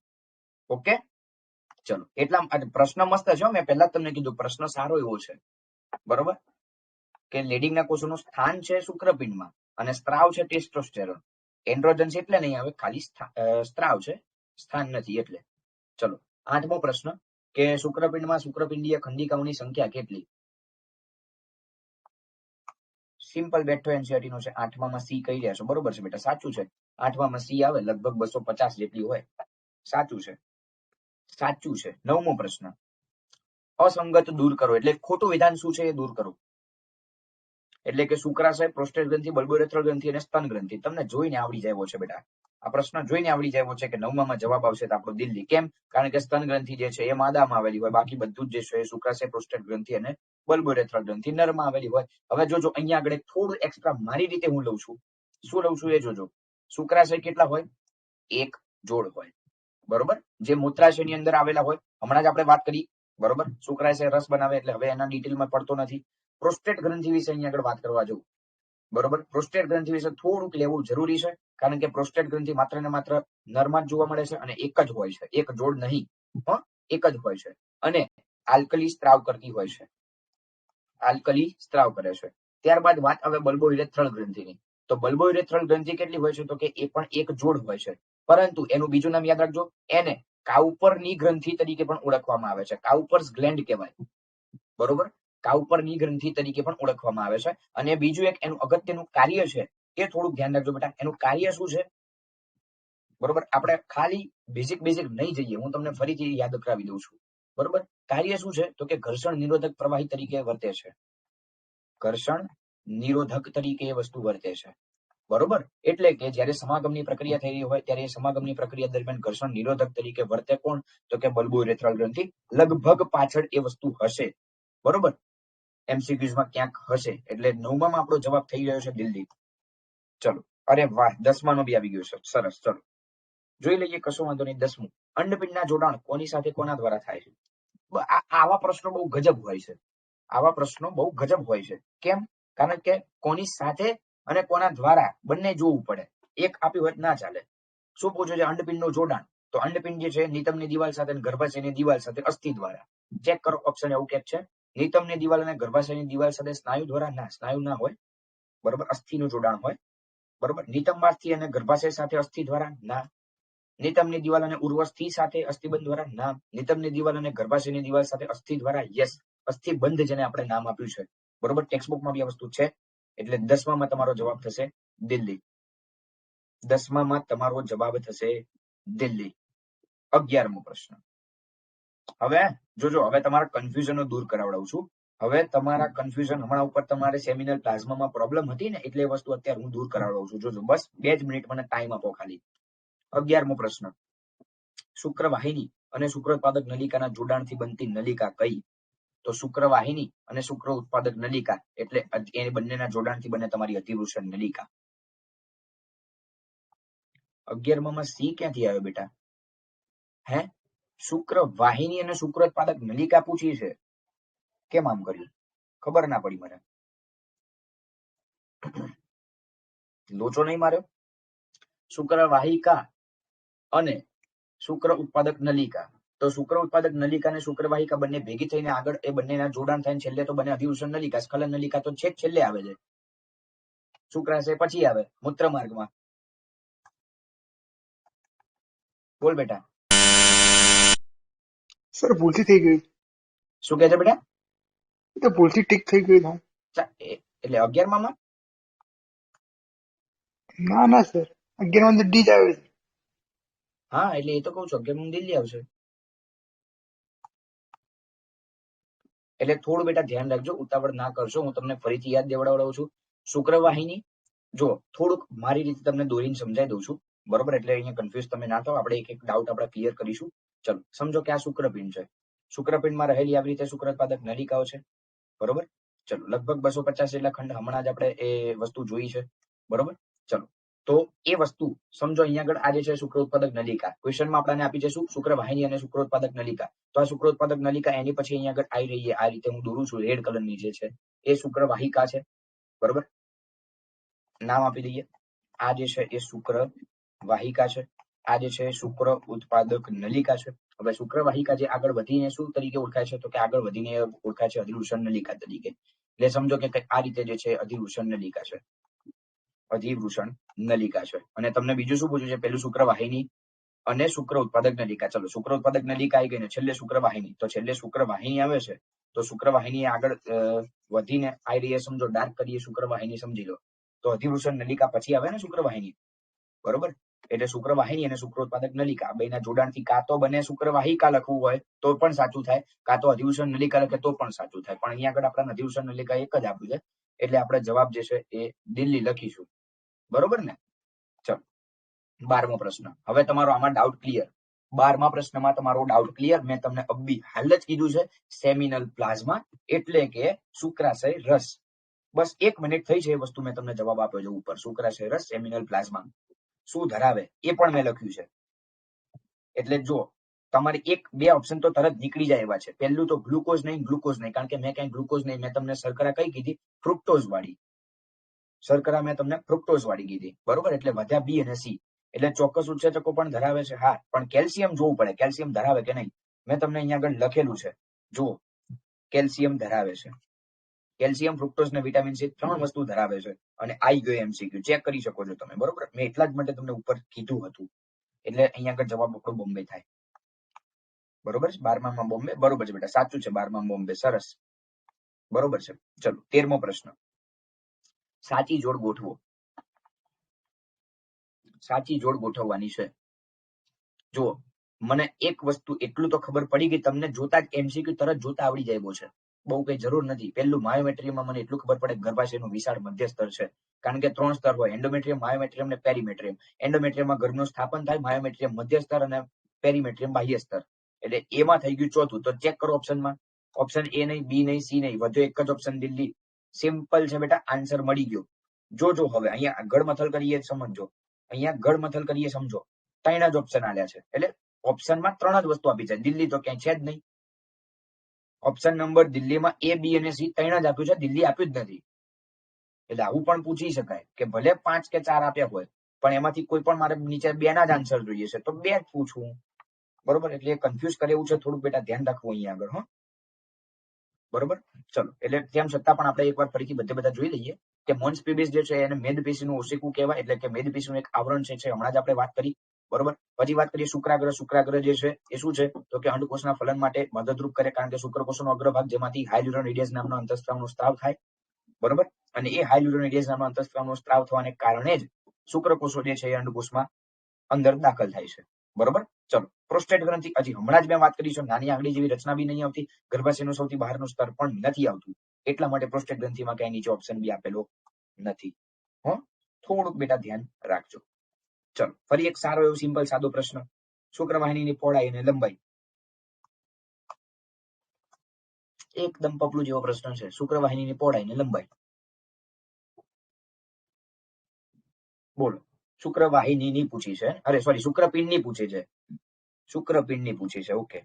ઓકે ચલો, એટલા પ્રશ્ન મસ્ત છે. મેં પહેલા તમને કીધું પ્રશ્ન સારો એવો છે, બરોબર, કે લેડિંગના કોષોનું સ્થાન છે શુક્રપિંડમાં અને સ્ત્રાવ છે ટેસ્ટોસ્ટેરોન. એન્ડ્રોજન્સ એટલે નહીં આવે, ખાલી સ્ત્રાવ છે, સ્થાન નથી એટલે. ચલો, 8મો પ્રશ્ન કે શુક્રપિંડમાં શુક્રપિંડીય ખંડિકાઓની સંખ્યા કેટલી? સિમ્પલ બેઠો એનસીઈઆરટી નો છે. 8માં સી કહી રહ્યા છો, બરોબર છે બેટા, સાચું છે. 8માં સી આવે, લગભગ 250 જેટલી હોય. સાચું છે, સાચું છે. 9મો પ્રશ્ન, અસંગત દૂર કરો એટલે ખોટું વિધાન શું છે એ દૂર કરો. એટલે કે શુક્રાશય, પ્રોસ્ટેટ ગ્રંથિ, બલ્બોરેથ્રલ ગ્રંથિ અને સ્તન ગ્રંથિ. તમને જોઈને આવડી જાય છે બેટા, આ પ્રશ્ન જોઈને આવડી જાય છે કે 9માં જવાબ આવશે તો આપણો દિલ્હી. કેમ? કારણ કે સ્તન ગ્રંથિ જે છે એ માદામાં આવેલી હોય, બાકી બધું જ જે છે એ શુક્રાશય, પ્રોસ્ટેટ ગ્રંથિ અને બલ્બોરેથ્રલ ગ્રંથિ નરમાં આવેલી હોય. હવે જોજો અહીંયા આગળ થોડું એક્સ્ટ્રા મારી રીતે હું લઉં છું. શું લઉં છું એ જોજો. શુક્રાશય કેટલા હોય? એક જોડ હોય, બરોબર. જે મૂત્રાશયની અંદર આવેલા હોય, હમણાં જ આપણે વાત કરી, બરોબર. શુક્રાશય રસ બનાવે, એટલે હવે એના ડિટેલમાં પડતો નથી. પ્રોસ્ટેટ ગ્રંથિ વિશે અહીંયા આગળ વાત કરવા જવું, બરોબર. પ્રોસ્ટેટ ગ્રંથિ વિશે થોડુંક લેવું જરૂરી છે, કારણ કે પ્રોસ્ટેટ ગ્રંથિ માત્ર ને માત્ર નરમાં જ જોવા મળે છે અને એક જ હોય છે, એક જોડ નહીં, એક જ હોય છે, અને આલ્કલી સ્ત્રાવ કરતી હોય છે, આલ્કલી સ્ત્રાવ કરે છે. ત્યારબાદ વાત આવે બલ્બોયુરેથ્રલ ગ્રંથિની. તો બલ્બોયુરેથ્રલ ગ્રંથિ કેટલી હોય છે? તો કે એ પણ એક જોડ હોય છે, પરંતુ એનું બીજું નામ યાદ રાખજો, એને કાઉપરની ગ્રંથિ તરીકે પણ ઓળખવામાં આવે છે. કાઉપર્સ ગ્લેન્ડ કહેવાય, બરોબર. કાઉપરની ગ્રંથિ તરીકે પણ ઓળખવામાં આવે છે. અને બીજું એક એનું અગત્યનું કાર્ય છે, એ થોડુંક ધ્યાન રાખજો બેટા. એનું કાર્ય શું છે, બરોબર. આપણે ખાલી બેઝિક નહીં જઈએ, હું તમને ફરીથી યાદ કરાવી દઉં છું, બરોબર. કાર્ય શું છે? તો કે ઘર્ષણ નિરોધક પ્રવાહી તરીકે વર્તે છે. ઘર્ષણ નિરોધક તરીકે એ વસ્તુ વર્તે છે, બરોબર. એટલે કે જ્યારે સમાગમની પ્રક્રિયા થઈ રહી હોય ત્યારે સમાગમની પ્રક્રિયા દરમિયાન ઘર્ષણ નિરોધક તરીકે વર્તે કોણ? તો કે બલ્બોયુરેથ્રલ ગ્રંથિ. લગભગ પાછળ એ વસ્તુ હશે, બરોબર. એમસીક્યુઝમાં ક્યાંક હશે. એટલે 9માં આપણો જવાબ થઈ રહ્યો છે દિલ્હી. ચલો, અરે વાહ, 10માં નો બી આવી ગયો છે, સરસ. ચલો જોઈ લઈએ, કશો વાંધો નહીં. 10મું, અંડપિંડના જોડાણ કોની સાથે કોના દ્વારા થાય છે? આવા પ્રશ્નો બહુ ગજબ હોય છે, આવા પ્રશ્નો બહુ ગજબ હોય છે. કેમ? કારણ કે કોની સાથે અને કોના દ્વારા બંને જોવું પડે. એક આપ્યું હોય ના ચાલે. શું પૂછ્યું છે? અંડપિંડનું જોડાણ. તો અંડપિંડ જે છે નિતંબની દિવાલ સાથે અને ગર્ભાશયની દિવાલ સાથે અસ્થિ દ્વારા. ચેક કરો, ઓપ્શન એવું ક્યાંક છે? નિતંબની દિવાલ અને ગર્ભાશયની દિવાલ સાથે સ્નાયુ દ્વારા? ના, સ્નાયુ ના હોય, બરોબર. અસ્થિનું જોડાણ હોય, બરોબર. નિતંબાસ્થિ અને ગર્ભાશય સાથે અસ્થિ દ્વારા? ના. નિતંબની દિવાલ અને ઉર્વસ્થિ સાથે અસ્થિબંધ દ્વારા? ના. નિતંબની દિવાલ અને ગર્ભાશયની દિવાલ સાથે અસ્થિ દ્વારા? યસ, અસ્થિબંધ જેને આપણે નામ આપ્યું છે, બરોબર. ટેક્સ્ટબુકમાં બી આ વસ્તુ છે. એટલે 10માં તમારો જવાબ થશે દિલ્હી. 10માં તમારો જવાબ થશે દિલ્હી. 11મો પ્રશ્ન. હવે જોજો, હવે તમારા કન્ફ્યુઝનો દૂર કરાવડાવું છું. હવે તમારા કન્ફ્યુઝન હમણાં ઉપર તમારે સેમિનલ પ્લાઝમામાં પ્રોબ્લેમ હતી ને, એટલે એ વસ્તુ અત્યારે હું દૂર કરાવડાવું છું. જોજો, બસ 2 જ મિનિટ મને ટાઈમ આપો ખાલી. 11મો પ્રશ્ન, શુક્રવાહિની અને શુક્રોત્પાદક નલિકાના જોડાણથી બનતી નલિકા કઈ? તો શુક્રવાહિની અને શુક્ર ઉત્પાદક નલિકા એટલે એ બંનેના જોડાણથી બને તમારી અધિવૃષણ નલિકા. 11માં સી ક્યાંથી આવ્યો બેટા? હે, શુક્રવાહિની અને શુક્રોત્પાદક નલિકા પૂછી છે. કેમ આમ કર્યું? ખબર ના પડી મને. લોચો નહીં માર્યો? શુક્રવાહિકા અને શુક્ર ઉત્પાદક નલિકા. તો શુક્ર ઉત્પાદક નલિકા અને શુક્રવાહિકા બંને ભેગી થઈને આગળ એ બંનેના જોડાણ થાય, છેલ્લે તો બને અધિવૃષણ નલિકા. સ્ખલન નલિકા તો છેલ્લે આવે છે, શુક્રાશય પછી આવે મૂત્ર માર્ગમાં. બોલ બેટા. સર ભૂલથી થઈ ગયું. શું કહે છે બેટા? એ તો ભૂલથી ટીક થઈ ગયું. એટલે 11માં ના ના સર, 11 દિલ્હી જ આવે છે. હા એટલે એ તો કઉ છું 11 દિલ્હી આવશે. એટલે થોડું બેટા ધ્યાન રાખજો, ઉતાવળ ના કરશો. હું તમને ફરીથી યાદ દેવડાવડાવું છું. શુક્રવાહિની જો થોડુંક મારી રીતે તમને દોરીને સમજાવી દઉં છું, બરોબર? એટલે અહીંયા કન્ફ્યુઝ તમે ના થાઓ. આપણે એક એક ડાઉટ આપણે ક્લિયર કરીશું. ચલો સમજો કે આ શુક્રપિંડ છે. શુક્રપિંડમાં રહેલી આવી રીતે શુક્રોત્પાદક નલિકાઓ છે, બરોબર? ચલો લગભગ 250 જેટલા ખંડ હમણાં જ આપણે એ વસ્તુ જોઈ છે, બરોબર? ચલો તો એ વસ્તુ સમજો અહીંયા આગળ આ જે છે શુક્રોત્પાદક નલિકા, ક્વેશ્ચનમાં આપણને આપી છે શું? શુક્રવાહિની અને શુક્રોત્પાદક નલિકા. તો આ શુક્રોત્પાદક નલિકા એની પછી અહીંયા આગળ આવી રહી છે, આ રીતે હું દોરું છું, રેડ કલરની જે છે એ શુક્રવાહિકા છે, બરોબર? નામ આપી દઈએ. આ જે છે એ શુક્રવાહિકા છે, આ જે છે શુક્ર ઉત્પાદક નલિકા છે. હવે શુક્રવાહિકા જે આગળ વધીને શું તરીકે ઓળખાય છે? તો કે આગળ વધીને ઓળખાય છે અધિવૃષણ નલિકા તરીકે. એટલે સમજો કે આ રીતે જે છે અધિવૃષણ નલિકા છે, અધિવૃષણ નલિકા છે. અને તમને બીજું શું પૂછ્યું છે? પેલું શુક્રવાહિની અને શુક્ર ઉત્પાદક નલિકા. ચલો શુક્ર ઉત્પાદક નલિકા આવી ગઈ ને છેલ્લે શુક્રવાહિની. તો છેલ્લે શુક્રવાહિની આવે છે, તો શુક્રવાહિની આગળ વધીને આવી રહી છે, સમજો ડાર્ક કરીએ શુક્રવાહિની, સમજી લો. તો અધિવૃષણ નલિકા પછી આવે ને શુક્રવાહિની, બરોબર? એટલે શુક્રવાહિની અને શુક્રોત્પાદક નલિકા બેના જોડાણથી કાં તો બને શુક્રવાહિકા લખવું હોય તો પણ સાચું થાય, કાં તો અધિવૃષણ નલિકા લખે તો પણ સાચું થાય. પણ અહીંયા આગળ આપણે અધિવૃષણ નલિકા એક જ આપ્યું છે, એટલે આપણે જવાબ જે છે એ દિલ્હી લખીશું, બરોબર ને? ચલો 12મો પ્રશ્ન. હવે તમારો આમાં ડાઉટ ક્લિયર. 12મા પ્રશ્નમાં તમારો ડાઉટ ક્લિયર. મેં તમને અબ્બી હાલ જ કીધું છે, સેમિનલ પ્લાઝમા એટલે કે શુક્રાશય રસ. બસ 1 મિનિટ થઈ છે એ વસ્તુ મેં તમને જવાબ આપ્યો છે ઉપર. શુક્રાશય રસ સેમિનલ પ્લાઝમા શું ધરાવે એ પણ મેં લખ્યું છે. એટલે જો તમારે 1-2 ઓપ્શન તો તરત નીકળી જાય એવા છે. પહેલું તો ગ્લુકોઝ નહીં, કારણ કે મેં કઈ ગ્લુકોઝ નહીં, મેં તમને શર્કરા કઈ કીધી? ફ્રુક્ટોઝ વાળી શર્કરા મેં તમને ફ્રુક્ટોઝ વાળી કીધી, બરોબર? એટલે વધ્યા બી અને સી. એટલે ચોક્કસ ઉત્સેચકો પણ ધરાવે છે, હા. પણ કેલ્શિયમ જોવું પડે, કેલ્શિયમ ધરાવે કે નહીં. મેં તમને અહીંયા આગળ લખેલું છે, જુઓ કેલ્શિયમ ધરાવે છે. કેલ્શિયમ, ફ્રુક્ટોઝ ને વિટામિન સી 3 વસ્તુ ધરાવે છે. અને આઈ ગયો એમસીક્યુ, ચેક કરી શકો છો તમે, બરોબર? મેં એટલા જ માટે તમને ઉપર કીધું હતું. એટલે અહીંયા આગળ જવાબ આપણો બોમ્બે થાય, બરોબર છે? 12માં બોમ્બે, બરોબર છે બેટા, સાચું છે. 12માં બોમ્બે, સરસ, બરોબર છે. ચલો 13મો પ્રશ્ન. સાચી જોડ ગોઠવો. સાચી જોડ ગોઠવવાની છે. જુઓ મને એક વસ્તુ એટલું તો ખબર પડી ગઈ, તમને જોતા જ એમસીક્યુ તરત જોતા આવડી જાય છે, બહુ કઈ જરૂર નથી. પેલું માયોમેટ્રિયમમાં મને એટલું ખબર પડે ગર્ભાશયનું વિશાળ મધ્ય સ્તર છે, કારણ કે 3 સ્તર હોય: એન્ડોમેટ્રિયમ, માયોમેટ્રિયમ ને પેરીમેટ્રિયમ. એન્ડોમેટ્રિયમમાં ગર્ભનું સ્થાપન થાય, માયોમેટ્રિયમ મધ્ય સ્તર અને પેરીમેટ્રિયમ બાહ્ય સ્તર. એટલે એમાં થઈ ગયું ચોથું. તો ચેક કરો ઓપ્શનમાં. ઓપ્શન એ નહીં, બી નહીં, સી નહીં, વધુ એક જ ઓપ્શન દિલ્હી. સિમ્પલ છે બેટા, આન્સર મળી ગયો. જોજો હવે અહીંયા ગળમથલ કરીએ સમજો, અહીંયા ગળમથલ કરીએ સમજો. 3 જ ઓપ્શન આલ્યા છે, એટલે ઓપ્શનમાં 3 જ વસ્તુ આપી છે. દિલ્હી તો ક્યાંય છે જ નહીં. ઓપ્શન નંબર દિલ્હીમાં એ, બી અને સી 3 જ આપ્યું છે, દિલ્હી આપ્યું જ નથી. એટલે આવું પણ પૂછી શકાય કે ભલે 5 કે 4 આપ્યા હોય, પણ એમાંથી કોઈ પણ મારે નીચે 2 ના જ આન્સર જોઈએ છે, તો 2 જ પૂછું, બરોબર? એટલે એ કન્ફ્યુઝ કરે એવું છે, થોડુંક બેટા ધ્યાન રાખવું અહીંયા આગળ, હો, બરોબર? ચલો એટલે તેમ છતાં પણ આપણે એકવાર ફરીથી બધા જોઈ લઈએ કે મોન્સ પીબીસ જે છે એને મેદપેશીનું ઓશિકું કહેવાય, એટલે કે મેદપેશીનું એક આવરણ છે, હમણાં જ આપણે વાત કરી, બરોબર? પછી વાત કરીએ શુક્રાગ્ર. શુક્રાગ્ર જે છે એ શું છે? તો કે અંડકોષના ફલન માટે મદદરૂપ કરે, કારણ કે શુક્રકોષનો અગ્રભાગ જેમાંથી હાઇલ્યુરોનિડિયસ નામનો અંતઃસ્ત્રાવનો સ્ત્રાવ થાય, બરોબર? અને એ હાઇલ્યુરોનિડિયસ નામનો અંતઃસ્ત્રાવનો સ્ત્રાવ થવાને કારણે જ શુક્રકોષો જે છે એ અંડકોષમાં અંદર દાખલ થાય છે, બરોબર? ચલો પ્રોસ્ટેટ ગ્રંથિ, હજી હમણાં જ મેં વાત કરી છે, નાની આંગળી જેવી રચના બી નહીં આવતી, ગર્ભાશયનું સૌથી બહારનું સ્તર પણ નથી આવતું, એટલા માટે પ્રોસ્ટેટ ગ્રંથિમાં કઈ નીચે ઓપ્શન બી આપેલો નથી, હો. થોડુંક બેટા ધ્યાન રાખજો. ચલો ફરી એક સારો એવો સિમ્પલ સાદો પ્રશ્ન. શુક્રવાહિનીની પહોળાઈ અને લંબાઈ. એકદમ પપલું જેવો પ્રશ્ન છે. શુક્રવાહિનીની પહોળાઈ અને લંબાઈ બોલો. શુક્રવાહિનીની પૂછી છે, અરે સોરી, શુક્રપિંડની પૂછી છે, શુક્રપિંડની પૂછી છે. ઓકે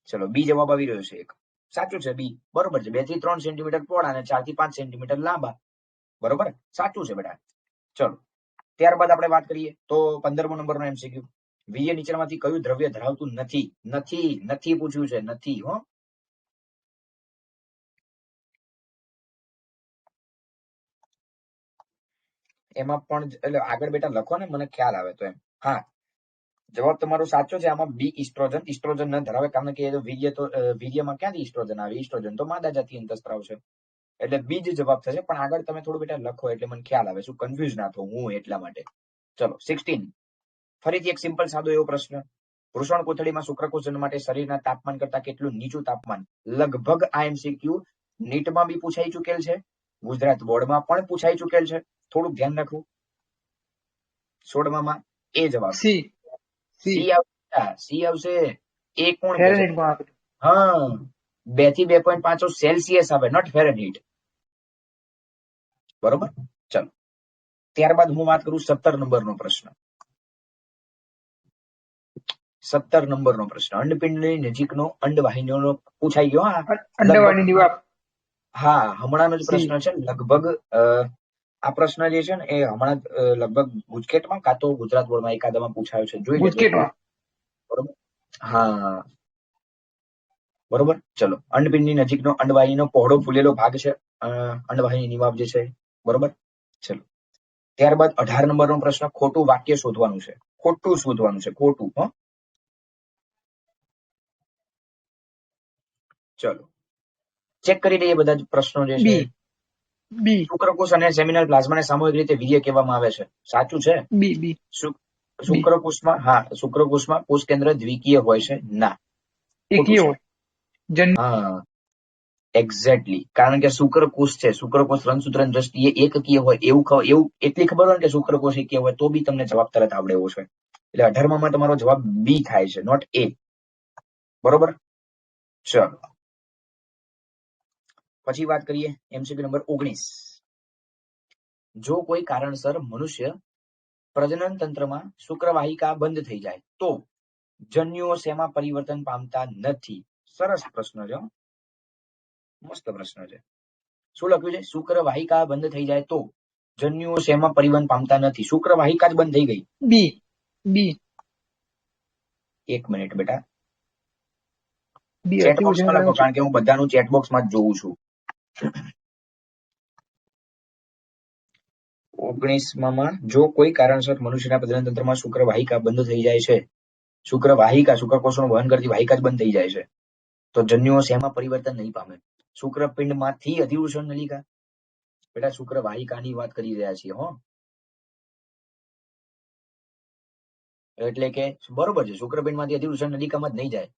ચલો બી જવાબ આવી રહ્યો છે એક. સાચું છે બી, બરોબર છે. 2 થી 3 સેન્ટીમીટર પહોળા અને 4 થી 5 સેન્ટીમીટર લાંબા, બરોબર, સાચું છે બેટા. ચલો ત્યારબાદ આપણે વાત કરીએ તો 15મો નંબરનો એમસીક્યુ. વીર્ય નીચેનામાંથી કયું દ્રવ્ય ધરાવતું નથી? નથી, નથી પૂછ્યું છે, નથી, હો. એમાં પણ એટલે આગળ બેટા લખો ને, મને ખ્યાલ આવે તો એમ. હા જવાબ તમારો સાચો છે. આમાં બી ઇસ્ટ્રોજન. ઇસ્ટ્રોજન ન ધરાવે, કારણ કે વીર્ય તો વીર્યમાં ક્યાંથી ઇસ્ટ્રોજન આવે? ઇસ્ટ્રોજન તો માદા જાતિ અંતઃસ્ત્રાવ છે, એટલે બી જ જવાબ થશે. પણ આગળ તમે થોડું બેટા લખો એટલે મને ખ્યાલ આવે, શું કન્ફ્યુઝ ના થવું હું એટલા માટે. ચલો 16. ફરીથી એક સિમ્પલ સાદો એવો પ્રશ્ન. વૃષણ કોથળીમાં શુક્રકોષ જન્મ માટે શરીરના તાપમાન કરતા કેટલું નીચું તાપમાન? લગભગ આ એમસીક્યુ નીટમાં બી પૂછાઈ ચુકેલ છે, ગુજરાત બોર્ડમાં પણ પૂછાઈ ચુકેલ છે. થોડુંક ધ્યાન રાખવું. 16માં એ જવાબ સી સી સી આવશે. સી આવશે. એ કોણ કે છે? ફેરનહીટ માં આપેલું. હા, 2 થી 2.5 સેલ્સિયસ આવે, નોટ ફેરનહીટ. બરોબર. ચલો ત્યારબાદ હું વાત કરું 17 નંબરનો પ્રશ્ન. 17 નંબરનો પ્રશ્ન. અંડપિંડની નજીકનો અંડવાહિનીઓનો પૂછાઈ ગયો. અંડવાની દીવાલ. હા, હમણાંનો જ સી પ્રશ્ન છે. લગભગ આ પ્રશ્ન જે છે ને એ હમણાં લગભગ ગુજકેટમાં કાં તો ગુજરાત બોર્ડમાં એકાદામાં પૂછાયો છે, જોઈ લેજો. ગુજકેટમાં. બરોબર. હા બરોબર. ચલો, અંડપિંડની નજીકનો અંડવાહિનીનો પહોળો ફૂલેલો ભાગ છે અંડવાહિની નિવાબ જે છે. બરોબર. ચલો ત્યારબાદ 18 નંબરનો પ્રશ્ન. ખોટું વાક્ય શોધવાનું છે. ખોટું શોધવાનું છે, ખોટું. ચલો ચેક કરી લઈએ બધા જ પ્રશ્નો જે છે. બી બી શુક્રકોષ અને સેમિનલ પ્લાઝમાને સામૂહિક રીતે વીર્ય કહેવામાં આવે છે. સાચું છે. બી બી શુક્રકોષમાં, હા, શુક્રકોષમાં કોષ કેન્દ્ર દ્વિકીય હોય છે. ના, એકીય હોય. હા એક્ઝેક્ટલી. કારણ કે શુક્રકોષ છે, શુક્રકોષ રંગસૂત્રની દ્રષ્ટિએ એકકીય હોય એવું એટલી ખબર હોય કે શુક્રકોષ એકીય હોય તો બી તમને જવાબ તરત આવડે એવો છે. એટલે 18માં તમારો જવાબ બી થાય છે, નોટ એ. બરોબર. ચલો પછી વાત કરીએ એમસીક્યુ નંબર 19. જો કોઈ કારણસર મનુષ્ય પ્રજનન તંત્રમાં શુક્રવાહિકા બંધ થઈ જાય તો જન્યુઓ શેમાં પરિવર્તન પામતા નથી? સરસ પ્રશ્ન છે, મસ્ત પ્રશ્ન છે. શું લખ્યું છે? શુક્રવાહિકા બંધ થઈ જાય તો જન્યુઓ શેમાં પરિવર્તન પામતા નથી? શુક્રવાહિકા જ બંધ થઈ ગઈ. બી બી. એક મિનિટ બેટા, બી ચેટ અતિ બોક્સમાં લખો, કારણ કે હું બધાનું ચેટ બોક્સમાં જ જોઉં છું. 19માં જો કોઈ કારણસર મનુષ્યના પ્રજનન તંત્રમાં શુક્રવાહિકા બંધ થઈ જાય છે, શુક્રવાહિકા શુક્રકોષોનું વહન કરતી વાહિકા જ બંધ થઈ જાય છે, તો જન્યુઓ શેમાં પરિવર્તન નહીં પામે? શુક્રપિંડમાંથી અધિવૃષણ નલિકા. બેટા શુક્રવાહિકાની વાત કરી રહ્યા છીએ. એટલે કે બરોબર છે, શુક્રપિંડમાંથી અધિવૃષણ નલિકામાં જ નહીં જાય.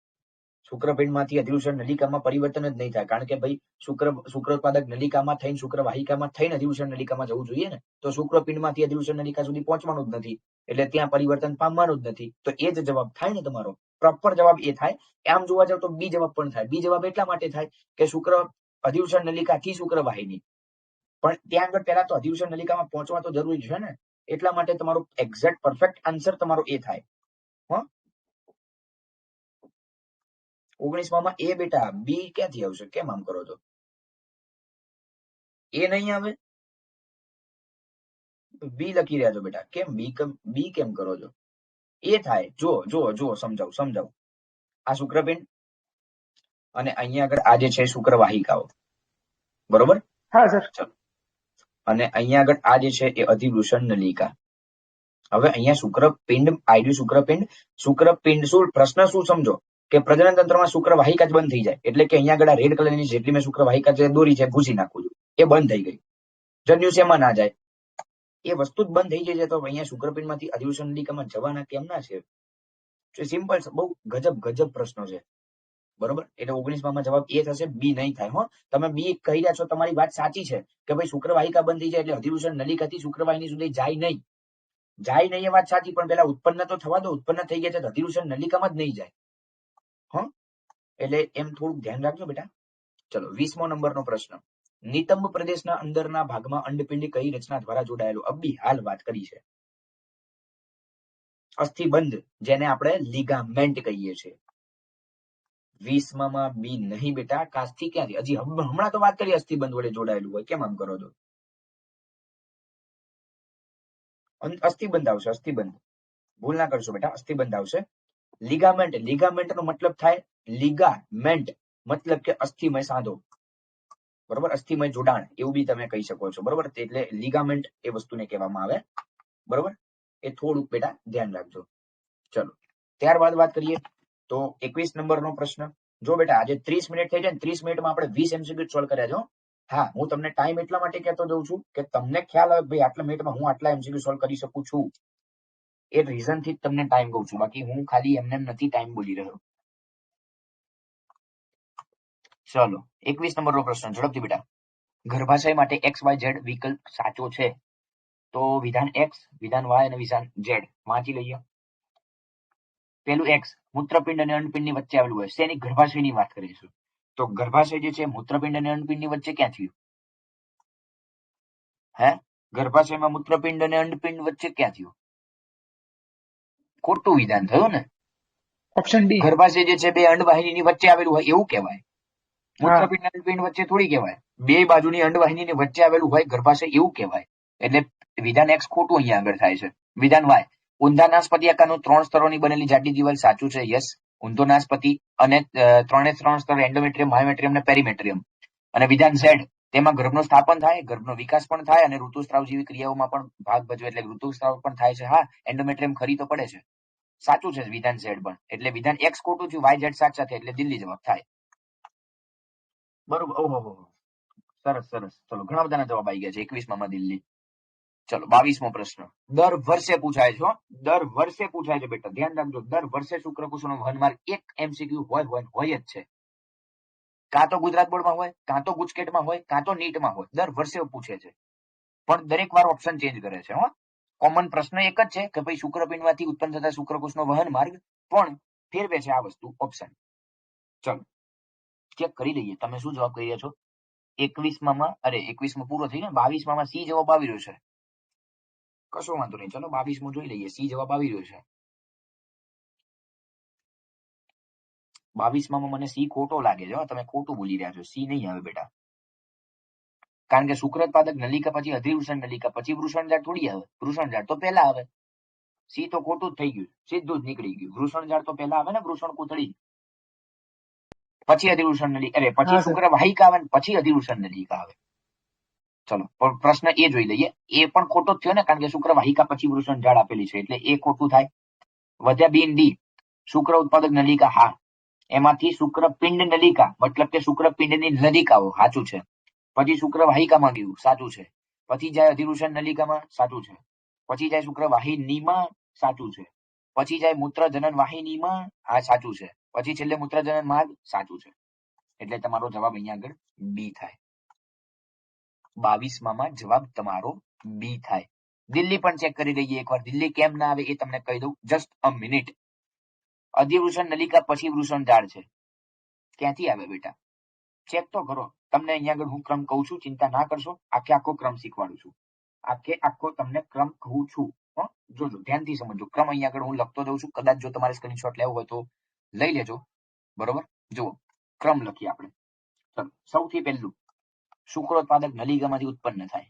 શુક્રપિંડમાંથી અધિવૃષણ નલિકામાં પરિવર્તન જ નહીં થાય, કારણ કે ભાઈ શુક્રોત્પાદક નલિકામાં થઈને શુક્રવાહિકામાં થઈને અધિવૃષણ નલિકામાં જવું જોઈએ ને. તો શુક્રપિંડમાંથી અધિવૃષણ નલિકા સુધી પહોંચવાનું જ નથી, એટલે ત્યાં પરિવર્તન પામવાનું જ નથી. તો એ જ જવાબ થાય ને તમારો. પ્રોપર જવાબ એ થાય. આમ જોવા જાવ તો બી જવાબ પણ થાય. બી જવાબ એટલા માટે થાય કે શુક્ર અધિવૃષણ નલિકાથી શુક્રવાહિની, પણ ત્યાં આગળ પહેલા તો અધિવૃષણ નલિકામાં પહોંચવા તો જરૂરી છે ને. એટલા માટે તમારો એક્ઝેક્ટ પરફેક્ટ આન્સર તમારો એ થાય. 19માં એ બેટા. બી ક્યાંથી આવશે? કેમ આમ કરો છો? એ નહીં આવે, બી લખી રહ્યા છો બેટા. કેમ બી કેમ કરો છો? એ થાય. જો સમજાવું. આ શુક્રપિંડ અને અહીંયા આગળ આ જે છે શુક્રવાહિકાઓ. બરોબર. હા સર. ચલો, અને અહીંયા આગળ આ જે છે એ અધિવૃષણ નલિકા. હવે અહીંયા શુક્રપિંડ આવ્યું. શુક્રપિંડ શું પ્રશ્ન શું સમજો કે પ્રજનન તંત્રમાં શુક્રવાહિકા જ બંધ થઈ જાય, એટલે કે અહીંયા આગળ આ રેડ કલરની જેટલી મેં શુક્રવાહિકા જે દોરી છે ભૂસી નાખું છું, એ બંધ થઈ ગઈ. જન્યુ શેમાં ના જાય? એ વસ્તુ જ બંધ થઈ જાય છે, તો અહીંયા શુક્રપિંડમાંથી અધિવૃષણ નલિકામાં જવાના કેમ ના છે? સિમ્પલ, બહુ ગજબ પ્રશ્નો છે. બરોબર. એટલે 19માં જવાબ એ થશે, બી નહીં થાય. તમે બી કહી રહ્યા છો, તમારી વાત સાચી છે કે ભાઈ શુક્રવાહિકા બંધ થઈ જાય એટલે અધિવૃષણ નલિકાથી શુક્રવાહિની સુધી જાય નહીં. એ વાત સાચી, પણ પેલા ઉત્પન્ન તો થવા દો. ઉત્પન્ન થઈ ગયા છે તો અધિવૃષણ નલિકામાં જ નહીં જાય. એટલે એમ થોડુંક ધ્યાન રાખજો બેટા. ચલો 20મો નંબરનો પ્રશ્ન. નિતંબ પ્રદેશના અંદરના ભાગમાં અંડપિંડ કઈ રચના દ્વારા જોડાયેલું? અબી હાલ વાત કરી છે. અસ્થિબંધ, જેને આપણે લિગામેન્ટ કહીએ છીએ. 20માં બી નહીં બેટા. કાસ્થી ક્યાંથી? હજી હમણાં તો વાત કરી અસ્થિબંધ વડે જોડાયેલું હોય. કેમ આમ કરો છો? અસ્થિબંધ આવશે. અસ્થિબંધ ભૂલ ના કરશો બેટા. અસ્થિબંધ આવશે. લિગામેન્ટ નો મતલબ થાય લિગામેન્ટ મતલબ કે અસ્થિમય સાંધો. બરોબર. અસ્થિમય જોડાણ એવું બી તમે કહી શકો છો. બરોબર. એટલે લિગામેન્ટ એ વસ્તુને કહેવામાં આવે. બરોબર. એ થોડુંક બેટા ધ્યાન રાખજો. ચલો ત્યારબાદ વાત કરીએ તો 21 નંબરનો પ્રશ્ન. જો બેટા આજે 30 મિનિટ થઈ જાય ને, 30 મિનિટમાં આપણે 20 એમસીક્યુ સોલ્વ કર્યા છો. હા, હું તમને ટાઈમ એટલા માટે કહેતો જઉં છું કે તમને ખ્યાલ આવે ભાઈ આટલા મિનિટમાં હું આટલા MCQ સોલ્વ કરી શકું છું. એ રીઝન થી જ તમને ટાઈમ કહું છું, બાકી હું ખાલી એમને નથી ટાઈમ બોલી રહ્યો. ચલો 21 નંબરનો પ્રશ્ન ઝડપથી બેટા. ગર્ભાશય માટે XYZ વિકલ્પ સાચો છે તો વિધાન X, વિધાન Y અને વિધાન Z વાંચી લઈએ. પેલું X, મૂત્રપિંડ અને અંડપિંડની વચ્ચે આવેલું હોય. શેની? ગર્ભાશયની વાત કરીશું. તો ગર્ભાશય જે છે મૂત્રપિંડ અને અંડપિંડની વચ્ચે ક્યાં થયું? હે? ગર્ભાશયમાં મૂત્રપિંડ અને અંડપિંડ વચ્ચે ક્યાં થયું? ખોટું વિધાન થયું ને. Option D. ગર્ભાશય જે છે બે અંડવાહિનીની વચ્ચે આવેલું હોય એવું કહેવાય. મૂત્રપિંડ અને અંડપિંડ વચ્ચે થોડી કહેવાય. બે બાજુની અંડવાહિનીની વચ્ચે આવેલું હોય ગર્ભાશય એવું કહેવાય. એટલે વિધાન X ખોટું અહીંયા આગળ થાય છે. વિધાન Y, ઊંધા નાસપતિ આકારનું 3 સ્તરોની બનેલી જાડી દિવાલ સાચું છે. યસ. ઊંધો નાસપતિ અને 3 સ્તર એન્ડોમેટ્રિયમ, માયોમેટ્રિયમ અને પેરીમેટ્રિયમ. અને વિધાન Z, તેમાં ગર્ભનું સ્થાપન થાય, ગર્ભનો વિકાસ પણ થાય અને ઋતુસ્રાવ જેવી ક્રિયાઓમાં પણ ભાગ ભજવે. એટલે ઋતુસ્રાવ પણ થાય છે. હા, એન્ડોમેટ્રિયમ ખરી તો પડે છે. સાચું છે વિધાન Z પણ. એટલે વિધાન X ખોટું થયું, YZ સાચા છે એટલે દિલ્હી જવાબ થાય. બરોબર. ઓહો, સરસ સરસ. ચલો ઘણા બધાના જવાબ આવી ગયા છે. 21માં દિલ્હી. ચલો 22મો પ્રશ્ન. દર વર્ષે પૂછાય છે. દર વર્ષે પૂછાય છે બેટા, ધ્યાન રાખજો. દર વર્ષે શુક્રકોષનો વહનમાર્ગ એક MCQ હોય જ છે. કાં તો ગુજરાત બોર્ડમાં હોય, કાં તો ગુજકેટમાં હોય, કાં તો નીટમાં હોય. દર વર્ષે પૂછે છે પણ દરેક વાર ઓપ્શન ચેન્જ કરે છે. કોમન પ્રશ્ન એક જ છે કે ભાઈ શુક્રપિંડમાંથી ઉત્પન્ન થતા શુક્રકોષનો વહન માર્ગ, પણ ફેરવે છે આ વસ્તુ ઓપ્શન. ચલો ચેક કરી લઈએ તમે શું જવાબ કરી રહ્યા છો. 21માં પૂરો થઈ ગયો. 22માં સી જવાબ આવી રહ્યો છે. કશો વાંધો નહીં. ચલો 22મો જોઈ લઈએ. સી જવાબ આવી રહ્યો છે. 22માં મને સી ખોટો લાગે છે. તમે ખોટું બોલી રહ્યા છો. સી નહીં આવે બેટા, કારણ કે શુક્રોત્પાદક નલિકા પછી અધિવૃષણ નલિકા પછી વૃષણજાળ થોડી આવે. વૃષણજાળ તો પહેલા આવે. સી તો ખોટું જ થઈ ગયું, સીધું જ નીકળી ગયું. વૃષણજાળ તો પહેલા આવે ને, વૃષણ કોથળી, પછી અધિવૃષણ નલિકા, અરે પછી શુક્રવાહિકા આવે પછી અધિવૃષણ નલિકા આવે. ચલો પ્રશ્ન એ જોઈ લઈએ. એ પણ ખોટો જ થયો ને, કારણ કે શુક્રવાહિકા પછી વૃષણજાળ આપેલી છે એટલે એ ખોટું થાય. વધ્યા બી ડી. શુક્ર ઉત્પાદક નલિકા, હા. એમાંથી શુક્રપિંડ નલિકા મતલબ કે શુક્રપિંડની નલિકાઓ, સાચું છે. પછી શુક્રવાહિકામાં ગયું, સાચું છે. પછી જાય અધિવૃષણ નલિકામાં, સાચું છે. પછી જાય શુક્રવાહિનીમાં, સાચું છે. પછી જાય મૂત્રજનન વાહિનીમાં, આ સાચું છે. પછી છેલ્લે મૂત્રજનન માર્ગ, સાચું છે. એટલે તમારો જવાબ અહીંયા આગળ બી થાય. 22માં જવાબ તમારો બી થાય. દિલ્હી પણ ચેક કરી લઈએ એકવાર. દિલ્હી કેમ ના આવે એ તમને કહી દઉં. Just a minute. અધિવૃષણ નલિકા પછી વૃષણજાળ છે. ક્યાંથી આવે બેટા? ચેક તો કરો. તમને અહીંયા આગળ હું ક્રમ કહું છું, ચિંતા ના કરશો. આખો ક્રમ શીખવાડું છું. આખો તમને ક્રમ કહું છું. જોજો, ધ્યાનથી સમજો. ક્રમ અહીંયા આગળ હું લખતો જઉં છું. કદાચ જો તમારે સ્ક્રીનશોટ લેવો હોય તો લઈ લેજો. બરોબર. જુઓ ક્રમ લખીએ આપણે. ચલો સૌથી પહેલું શુક્રોત્પાદક નલિકામાંથી ઉત્પન્ન થાય.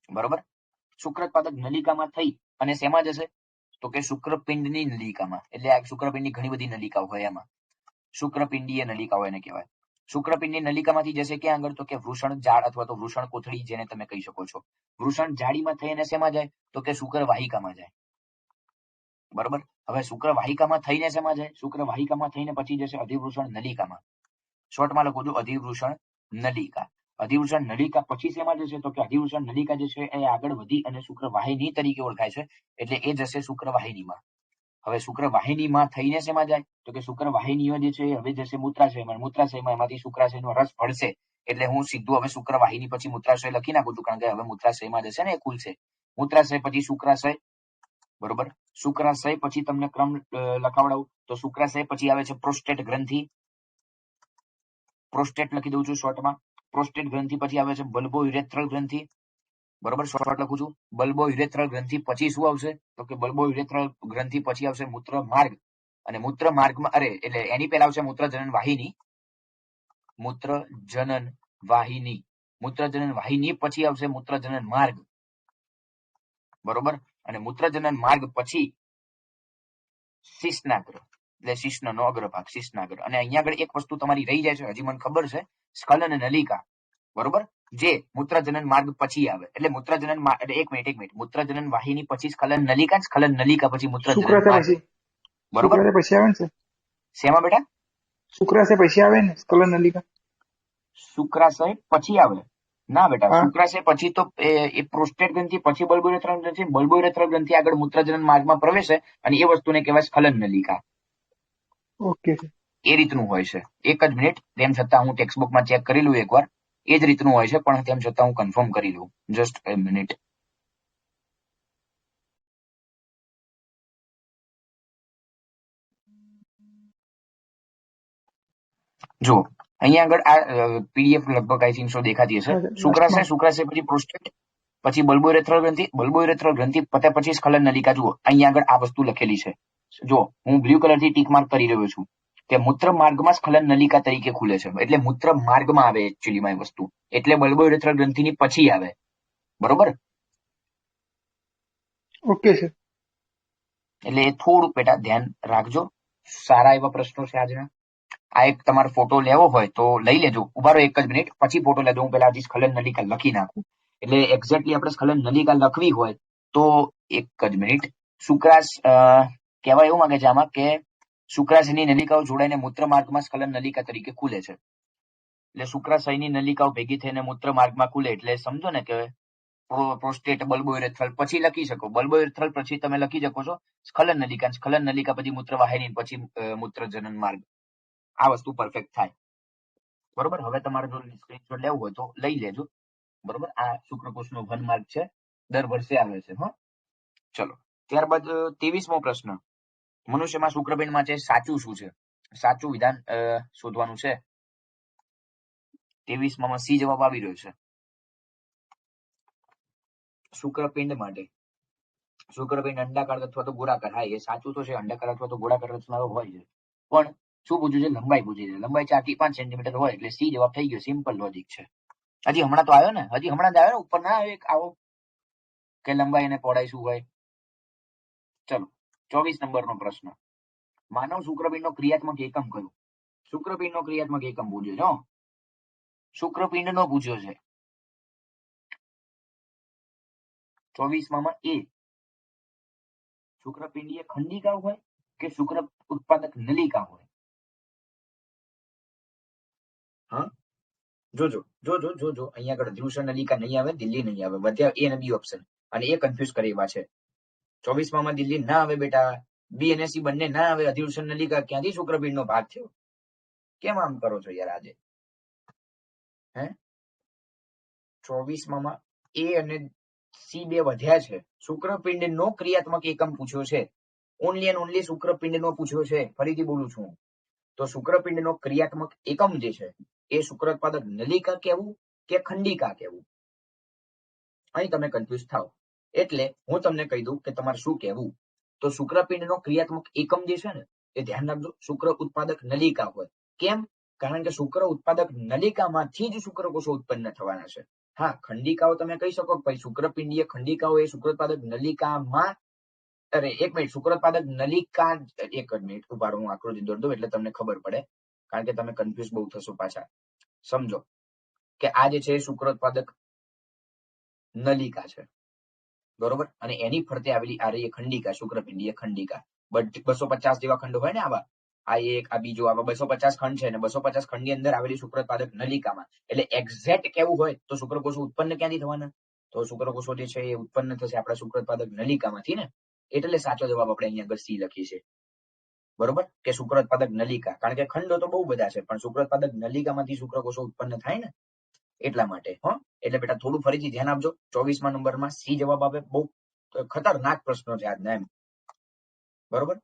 બરોબર. શુક્રોત્પાદક નલિકામાં થઈ અને શેમાં જશે? તો કે શુક્રપિંડની નલિકામાં. એટલે આ શુક્રપિંડની ઘણી બધી નલિકાઓ હોય, એમાં શુક્રપિંડીય નલિકાઓ એને કહેવાય. શુક્રપિંડની નલિકામાંથી જશે ક્યાં આગળ? તો કે વૃષણ જાળ અથવા તો વૃષણ કોથળી, જેને તમે કહી શકો છો. વૃષણ જાળીમાં થઈને શેમાં જાય? તો કે શુક્રવાહિકામાં જાય. બરોબર. હવે શુક્રવાહિકામાં થઈને શેમાં જાય? શુક્રવાહિકામાં થઈને પછી જશે અધિવૃષણ નલિકામાં. શોર્ટમાં લખો છું અધિવૃષણ નલિકા. અધિવૃષણ નલિકા પછી શેમાં જશે? તો કે અધિવૃષણ નલિકા જે છે એ આગળ વધી અને શુક્રવાહિની તરીકે ઓળખાય છે એટલે એ જશે શુક્રવાહિનીમાં. હવે શુક્રવાહિનીમાં થઈને શેમાં જાય? તો કે શુક્રવાહિનીઓ જે છે એ હવે જશે મૂત્રાશયમાં. મૂત્રાશયમાં એમાંથી શુક્રાશયનો રસ ભળશે એટલે હું સીધું હવે શુક્રવાહિની પછી મૂત્રાશય લખી નાખું છું, કારણ કે હવે મૂત્રાશયમાં જશે ને એ ખુલશે. મૂત્રાશય પછી શુક્રાશય. બરોબર. શુક્રાશય પછી તમને ક્રમ લખાવડાવું તો શુક્રાશય પછી આવે છે પ્રોસ્ટેટ ગ્રંથિ. પ્રોસ્ટેટ લખી દઉં છું શોર્ટમાં. પ્રોસ્ટેટ ગ્રંથિ પછી આવે છે બલ્બો યુરેથ્રલ ગ્રંથિ. બરોબર. શોર્ટ લખું છું. બલ્બો યુરેથ્રલ ગ્રંથિ પછી શું આવશે? તો કે બલ્બો યુરેથ્રલ ગ્રંથિ પછી આવશે મૂત્ર માર્ગ. અને મૂત્ર માર્ગમાં એટલે એની પહેલા આવશે મૂત્રજનન વાહિની. મૂત્રજનન વાહિની. મૂત્રજનન વાહિની પછી આવશે મૂત્રજનન માર્ગ. બરોબર. અને મૂત્રજનન માર્ગ પછી શિશ્નાગ્ર, એટલે શિશ્નનો અગ્રભાગ, શિશ્નાગ્ર. અને અહીંયા આગળ એક વસ્તુ તમારી રહી જાય છે, હજી મને ખબર છે, સ્ખલન નલિકા. બરોબર. જે મૂત્રજનન માર્ગ પછી આવે. એટલે મૂત્રજનન એટલે એક મિનિટ. મૂત્રજનન વાહિની પછી સ્ખલન નલિકા, સ્ખલન નલિકા પછી મૂત્રજનન માર્ગ. બરોબર. પછી આવે ને શેમાં બેટા? શુક્રાશય પછી આવે ને સ્ખલન નલિકા. શુક્રાશય પછી આવે? ના બેટા, હા શુક્રાશય પછી તો એ પ્રોસ્ટેટ ગ્રંથિ પછી બલ્બોરેથ્રલ ગ્રંથિ, બલ્બોરેથ્રલ ગ્રંથિ આગળ મૂત્રજનન માર્ગમાં પ્રવેશે અને એ વસ્તુને કહેવાય સ્ખલન નલિકા. Okay sir. એ રીતનું હોય છે. એક જ મિનિટ, તેમ છતાં હું ટેક્સ્ટ બુકમાં ચેક કરી લઉં એકવાર. એ જ રીતનું હોય છે, પણ તેમ છતાં હું કન્ફર્મ કરી લઉં. જસ્ટ એ મિનિટ. જો અહીંયા આગળ આ પીડીએફ લગભગ આઈ થિંક સો દેખાતી હશે. હા સર શુક્રાશય, લાસ્ટમાં. શુક્રાશય પછી પ્રોસ્ટેટ, પછી બલ્બોરેથ્રલ ગ્રંથિ, બલ્બોરેથ્રલ ગ્રંથિ પતે પછી સ્ખલન નલિકા. જુઓ અહીંયા આગળ આ વસ્તુ લખેલી છે. જો હું બ્લુ કલરથી ટીક માર્ક કરી રહ્યો છું કે મૂત્ર માર્ગમાં સ્ખલન નલિકા તરીકે ખુલે છે, એટલે મૂત્ર માર્ગમાં આવે એકચ્યુઅલીમાં એ વસ્તુ, એટલે બલ્બોરેથ્રલ ગ્રંથિની પછી આવે. બરોબર? Okay sir. એટલે એ થોડુંક બેટા ધ્યાન રાખજો. સારા એવા પ્રશ્નો છે આજના. આ એક તમારો ફોટો લેવો હોય તો લઈ લેજો. ઉભારો એક જ મિનિટ, પછી ફોટો લેજો. હું પેલા હજી સ્ખલન નલિકા લખી નાખું. એટલે એક્ઝેક્ટલી આપણે સ્ખલન નલિકા લખવી હોય તો એક જ મિનિટ. શુક્રાશ કહેવાય એવું માંગે છે આમાં કે શુક્રાશયની નલિકાઓ જોડાઈને મૂત્ર માર્ગમાં સ્ખલન નલિકા તરીકે ખુલે છે. એટલે શુક્રાશયની નલિકાઓ ભેગી થઈને મૂત્ર માર્ગમાં ખુલે એટલે સમજો ને કે પ્રોસ્ટેટ, બલ્બોરેથ્રલ પછી લખી શકો. બલ્બોરેથ્રલ પછી તમે લખી શકો છો સ્ખલન નલિકા, સ્ખલન નલિકા પછી મૂત્રવાહિની, પછી મૂત્રજનન માર્ગ. આ વસ્તુ પરફેક્ટ થાય. બરોબર? હવે તમારે જો સ્ક્રીનશોટ લેવું હોય તો લઈ લેજો. બરોબર? આ શુક્રકોષનો ઘન માર્ગ છે, દર વર્ષે આવે છે. હા, ચલો. ત્યારબાદ 23મો પ્રશ્ન. મનુષ્યમાં શુક્રપિંડમાં છે સાચું શું છે? સાચું વિધાન શોધવાનું છે. 23માં સી જવાબ આવી રહ્યો છે. શુક્રપિંડ માટે શુક્રપિંડ અંડાકાર અથવા તો ગોળાકાર. હા, એ સાચું તો છે, અંડાકાર અથવા તો ગોળાકાર રચનાનો હોય છે. પણ શું પૂછ્યું છે? લંબાઈ પૂછી છે. લંબાઈ 4 થી 5 સેન્ટીમીટર હોય એટલે સી જવાબ થઈ ગયો. સિમ્પલ લોજિક છે. હજી હમણાં તો આવ્યો ને, હજી હમણાં જ આવ્યો ને, ઉપર ના આવ્યો આવો કે લંબાઈ અને પહોળાઈ શું હોય. ચલો, 24 નંબરનો પ્રશ્ન. માનવ શુક્રપિંડનો ક્રિયાત્મક એકમ કયો? શુક્રપિંડનો ક્રિયાત્મક એકમ પૂછ્યો છે. શુક્રપિંડનો પૂછ્યો છે. 24માં એ શુક્રપિંડીય ખંડિકા હોય કે શુક્ર ઉત્પાદક નલિકા હોય? હા, જોજો જોજો જોજો. અહીંયા આગળ ધ્રુષ નલિકા નહીં આવે, દિલ્હી નહીં આવે. બધા એ અને બી ઓપ્શન, અને એ કન્ફ્યુઝ કરે એવા છે. 24માં દિલ્હી ના આવે બેટા, બી અને સી બંને ના આવે. અધિવૃષણ નલિકા ક્યાંથી શુક્રપિંડનો ભાગ થયો? કેમ આમ કરો છો યાર આજે? હે, 24માં એ અને સી બે વધ્યા છે. શુક્રપિંડનો ક્રિયાત્મક એકમ પૂછ્યો છે. ઓનલી એન્ડ ઓનલી શુક્રપિંડનો પૂછ્યો છે. ફરીથી બોલું છું, તો શુક્રપિંડનો ક્રિયાત્મક એકમ જે છે એ શુક્રોત્પાદક નલિકા કહેવું કે ખંડિકા કહેવું? અહીં તમે કન્ફ્યુઝ થાવ. એટલે હું તમને કહી દઉં કે તમારે શું કહેવું. તો શુક્રપિંડનો ક્રિયાત્મક એકમ જે છે ને એ ધ્યાન રાખજો, શુક્ર ઉત્પાદક નલિકા હોય. કેમ? કારણ કે શુક્ર ઉત્પાદક નલિકામાંથી જ શુક્રકોષો ઉત્પન્ન થવાના છે. હા, ખંડિકાઓ તમે કહી શકો ભાઈ શુક્રપિંડીય ખંડિકાઓ એ શુક્રોત્પાદક નલિકામાં, અરે એક મિનિટ, શુક્રોત્પાદક નલિકા, એક જ મિનિટ ઉભા રહો, હું આકૃતિ દોરી દઉં એટલે તમને ખબર પડે, કારણ કે તમે કન્ફ્યુઝ બહુ થશો પાછા. સમજો કે આ જે છે શુક્રોત્પાદક નલિકા છે, બરોબર, અને એની ફરતે આવેલી આ રહી ખંડિકા, શુક્રપિંડીય ખંડિકા. 250 જેવા ખંડ હોય ને આવા, આ એક, આ બીજો, આવા 250 ખંડ છે, અને 250 ખંડની અંદર આવેલી શુક્રોત્પાદક નલિકામાં, એટલે એક્ઝેક્ટ કેવું હોય તો શુક્રકોષો ઉત્પન્ન ક્યાંથી થવાના? તો શુક્રકોષો જે છે એ ઉત્પન્ન થશે આપણા શુક્રોત્પાદક નલિકામાંથી ને. એટલે સાચો જવાબ આપણે અહીંયા આગળ સી લખીએ છીએ. બરોબર, કે શુક્રોત્પાદક નલિકા, કારણ કે ખંડો તો બહુ બધા છે, પણ શુક્રોત્પાદક નલિકામાંથી શુક્રકોષો ઉત્પન્ન થાય ને, એટલા માટે. એટલે બેટા થોડું ફરીથી ધ્યાન આપજો. 24મા નંબરમાં સી જવાબ આવે. બહુ ખતરનાક પ્રશ્નો છે આજના, એમ. બરોબર,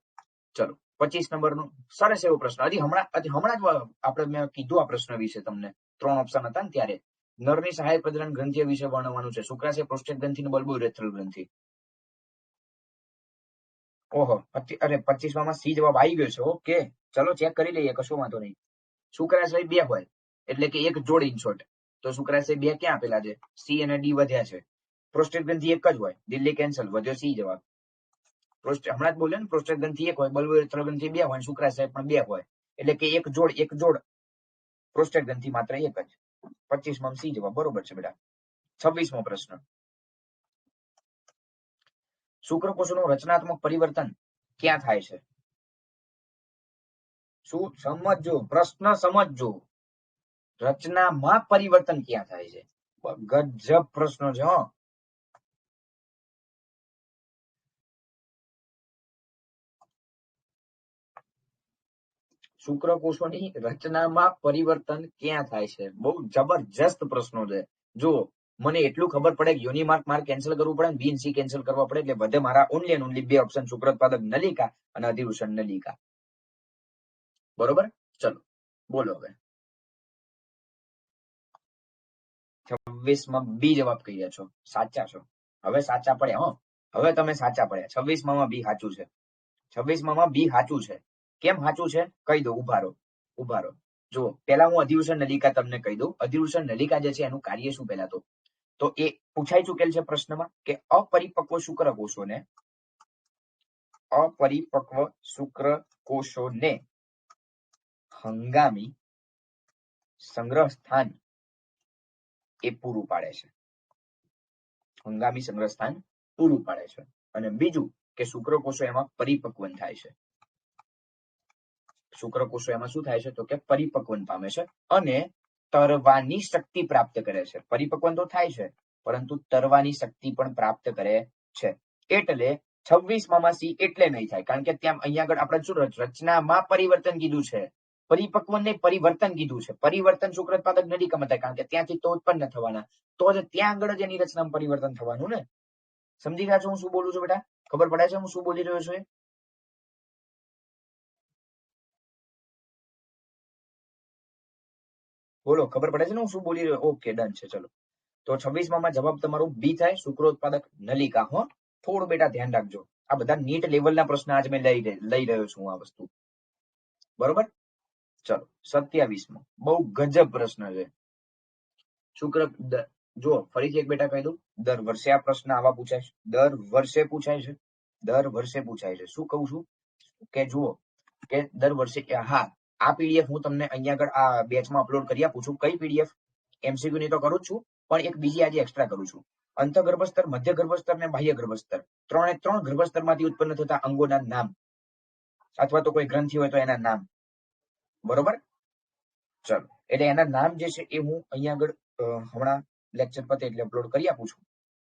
ચલો 25 નંબરનો સરસ એવો પ્રશ્ન. હજી હમણાં જ આપણે મેં કીધું આ પ્રશ્ન વિશે તમને. 3 ઓપ્શન હતા ને ત્યારે. નરની સહાયક પ્રજનન ગ્રંથિ વિશે વર્ણવવાનું છે. શુક્રાશય, પ્રોસ્ટેટ ગ્રંથિ અને બલ્બોરેથ્રલ ગ્રંથિ. ઓહો, અરે 25માં સી જવાબ આવી ગયો છે. ઓકે, ચલો ચેક કરી લઈએ, કશો વાંધો નહીં. શુક્રાશય 2 હોય એટલે કે એક જોડ ઇનશોર્ટ. તો શુક્રાશય 2 ક્યાં આપેલા છે? સી અને ડી વધ્યા છે. પ્રોસ્ટેટ ગ્રંથિ એક જ હોય, દિલ્હી કેન્સલ, વધ્યો સી જવાબ. હમણાં જ બોલ્યો ને, પ્રોસ્ટેટ ગ્રંથિ 1 હોય, બલ્બોરેથ્રલ ગ્રંથિ 2 હોય, શુક્રાશય પણ 2 હોય, એટલે કે એક જોડ. પ્રોસ્ટેટ ગ્રંથિ માત્ર એક જ. 25માં સી જવાબ બરોબર છે બેટા. 26મો પ્રશ્ન. શુક્રકોષોનું રચનાત્મક પરિવર્તન ક્યાં થાય છે? શું સમજો, પ્રશ્ન સમજો. રચનામાં પરિવર્તન ક્યાં થાય છે? ગજબ પ્રશ્નો છે હો. શુક્રકોષોની રચનામાં પરિવર્તન ક્યાં થાય છે? બહુ જબરજસ્ત પ્રશ્નો છે. જો મને એટલું ખબર પડે કે યુનિમાર્ક માર્ક કેન્સલ કરવું પડે, બી સી કેન્સલ કરવા પડે, એટલે વધે મારા ઓનલી એન્ડ ઓનલી બે ઓપ્શન, શુક્રોત્પાદક નલિકા અને અધિવૃષણ નલિકા. બરોબર, ચલો બોલો હવે. 26 માં બી જવાબ કહી રહ્યા છો, સાચા છો. હવે સાચા પડ્યા હો, હવે તમે સાચા પડ્યા. 26 બી સાચું છે. 26 બી સાચું છે. કેમ સાચું છે કહી દો. ઉભા રહો. જો પેલા હું અધિવૃષણ નલિકા તમને કહી દઉં. અધિવૃષણ નલિકા જે છે એનું કાર્ય શું પહેલા તો એ પૂછાઈ ચુકેલ છે પ્રશ્નમાં કે અપરિપક્વ શુક્રકોષોને હંગામી સંગ્રહ સ્થાન એ પૂરું પાડે છે. હંગામી સંગ્રહ સ્થાન પૂરું પાડે છે. અને બીજું કે શુક્રકોષો એમાં પરિપક્વન થાય છે. શુક્રકોષો એમાં શું થાય છે તો કે પરિપક્વન પામે છે અને તરવાની શક્તિ પ્રાપ્ત કરે છે. પરિપક્વન તો થાય છે પરંતુ તરવાની શક્તિ પણ પ્રાપ્ત કરે છે. એટલે 26માં સી એટલે નહીં થાય, કારણ કે ત્યાં અહીંયા આગળ આપણે શું રચનામાં પરિવર્તન કીધું છે, પરિપક્વન ને પરિવર્તન કીધું છે. પરિવર્તન શુક્રોત્પાદક નલિકામાં થાય, કારણ કે ત્યાંથી તો ઉત્પન્ન થવાના, તો જ ત્યાં આગળ જ એની રચનામાં પરિવર્તન થવાનું ને. સમજી ગયા છો હું શું બોલું છું બેટા? ખબર પડે છે હું શું બોલી રહ્યો છું? બોલો, ખબર પડે છે ને હું શું બોલી રહ્યો? ઓકે, ડન છે. ચલો, તો 26માં જવાબ તમારો બી થાય, શુક્રોત્પાદક નલિકા. હો, થોડું બેટા ધ્યાન રાખજો. આ બધા નીટ લેવલના પ્રશ્ન આજ મેં લઈ રહ્યો છું આ વસ્તુ. બરોબર, ચલો 27માં બહુ ગજબ પ્રશ્ન છે. જો ફરીથી એક બેટા કહી દઉં, દર વર્ષે આ પ્રશ્ન આવા પૂછાય છે. દર વર્ષે પૂછાય છે. શું કહું છું કે જુઓ કે દર વર્ષે, હા, આ પીડીએફ હું તમને અહીંયા આગળ આ બેચમાં અપલોડ કરી આપું છું. કઈ પીડીએફ? એમસીક્યુ ની તો કરું જ છું, પણ એક બીજી આજે એક્સ્ટ્રા કરું છું. અંતઃગર્ભસ્તર, મધ્ય ગર્ભસ્તર ને બાહ્ય ગર્ભસ્તર, ત્રણ ગર્ભસ્તરમાંથી ઉત્પન્ન થતા અંગોના નામ, અથવા તો કોઈ ગ્રંથિ હોય તો એના નામ. બરોબર, ચલો, એટલે એના નામ જે છે એ હું અહીંયા આગળ હમણાં લેક્ચર પતે એટલે અપલોડ કરી આપું છું.